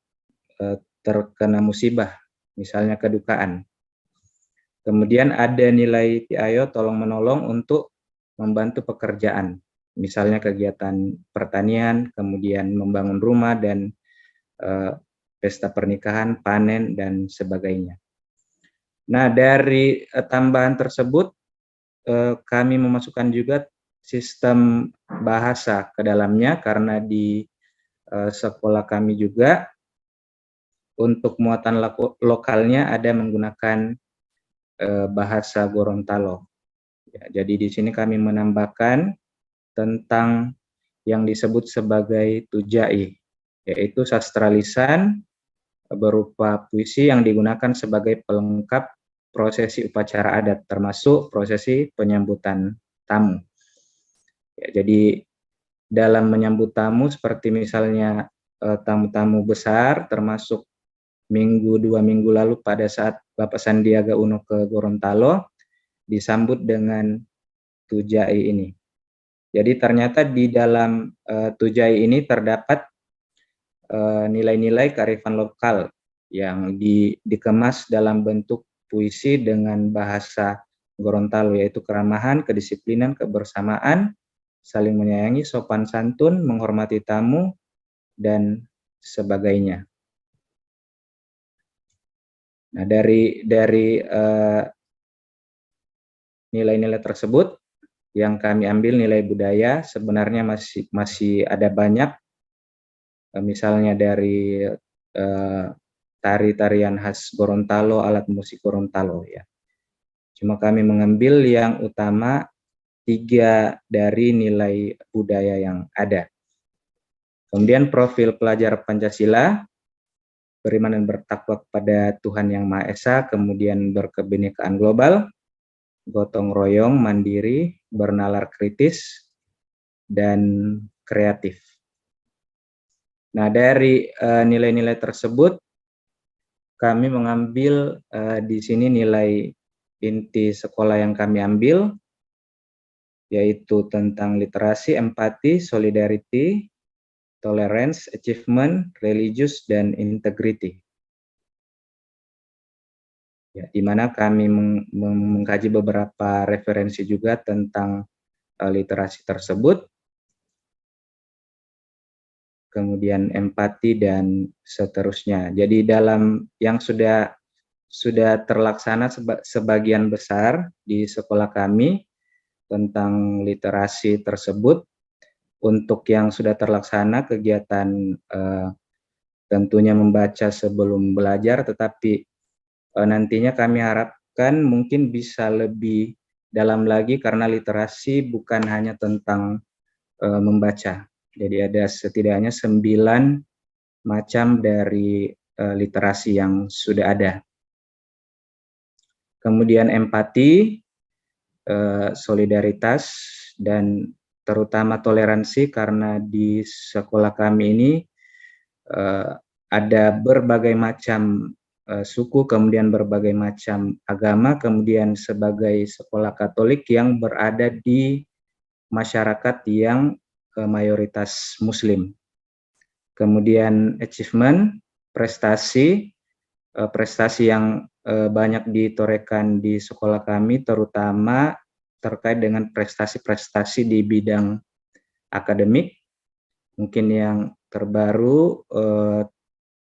terkena musibah, misalnya kedukaan. Kemudian ada nilai Tiayo, tolong-menolong untuk membantu pekerjaan, misalnya kegiatan pertanian, kemudian membangun rumah dan pesta pernikahan, panen, dan sebagainya. Nah, dari tambahan tersebut, kami memasukkan juga sistem bahasa ke dalamnya, karena di sekolah kami juga untuk muatan lokalnya ada menggunakan bahasa Gorontalo. Ya, jadi di sini kami menambahkan tentang yang disebut sebagai tujai, yaitu sastra lisan berupa puisi yang digunakan sebagai pelengkap prosesi upacara adat, termasuk prosesi penyambutan tamu. Ya, jadi dalam menyambut tamu, seperti misalnya tamu-tamu besar, termasuk 2 minggu lalu pada saat Bapak Sandiaga Uno ke Gorontalo, disambut dengan tujai ini. Jadi ternyata di dalam tujai ini terdapat nilai-nilai kearifan lokal yang dikemas dalam bentuk puisi dengan bahasa Gorontalo, yaitu keramahan, kedisiplinan, kebersamaan, saling menyayangi, sopan santun, menghormati tamu, dan sebagainya. Nah, dari nilai-nilai tersebut yang kami ambil nilai budaya, sebenarnya masih ada banyak, misalnya dari tari-tarian khas Gorontalo, alat musik Gorontalo, ya. Cuma kami mengambil yang utama 3 dari nilai budaya yang ada. Kemudian profil pelajar Pancasila, beriman dan bertakwa kepada Tuhan Yang Maha Esa, kemudian berkebinekaan global, gotong royong, mandiri, bernalar kritis, dan kreatif. Nah, dari nilai-nilai tersebut, kami mengambil di sini nilai inti sekolah yang kami ambil, yaitu tentang literasi, empati, solidarity, tolerance, achievement, religious, dan integrity. Ya, di mana kami mengkaji beberapa referensi juga tentang literasi tersebut. kemudian empati, dan seterusnya. Jadi dalam yang sudah terlaksana sebagian besar di sekolah kami tentang literasi tersebut. Untuk yang sudah terlaksana kegiatan tentunya membaca sebelum belajar, tetapi nantinya kami harapkan mungkin bisa lebih dalam lagi karena literasi bukan hanya tentang membaca. Jadi ada setidaknya 9 macam dari literasi yang sudah ada. Kemudian empati, solidaritas, dan terutama toleransi, karena di sekolah kami ini ada berbagai macam suku, kemudian berbagai macam agama, kemudian sebagai sekolah Katolik yang berada di masyarakat yang mayoritas Muslim. Kemudian achievement, prestasi yang banyak ditorehkan di sekolah kami, terutama terkait dengan prestasi-prestasi di bidang akademik. Mungkin yang terbaru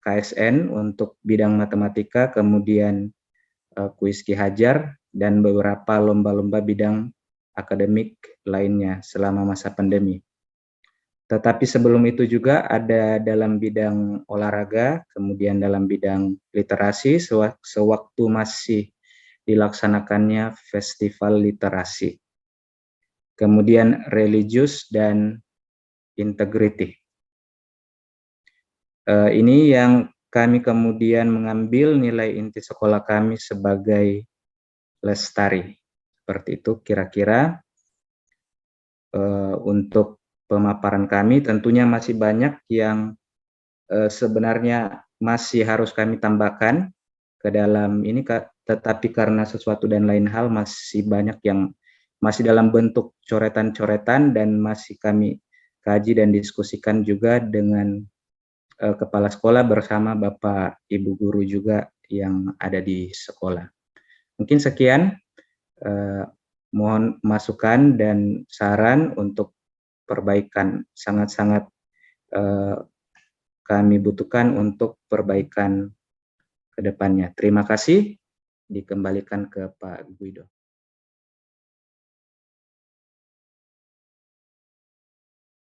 KSN untuk bidang matematika, kemudian kuis Ki Hajar, dan beberapa lomba-lomba bidang akademik lainnya selama masa pandemi. Tetapi sebelum itu juga ada dalam bidang olahraga, kemudian dalam bidang literasi sewaktu masih dilaksanakannya festival literasi. Kemudian religius dan integrity. Ini yang kami kemudian mengambil nilai inti sekolah kami sebagai lestari. Seperti itu kira-kira untuk pemaparan kami. Tentunya masih banyak yang sebenarnya masih harus kami tambahkan ke dalam ini, tetapi karena sesuatu dan lain hal masih banyak yang masih dalam bentuk coretan-coretan dan masih kami kaji dan diskusikan juga dengan kepala sekolah bersama Bapak Ibu guru juga yang ada di sekolah. Mungkin sekian, mohon masukan dan saran untuk perbaikan, sangat-sangat kami butuhkan untuk perbaikan ke depannya. Terima kasih, dikembalikan ke Pak Guido.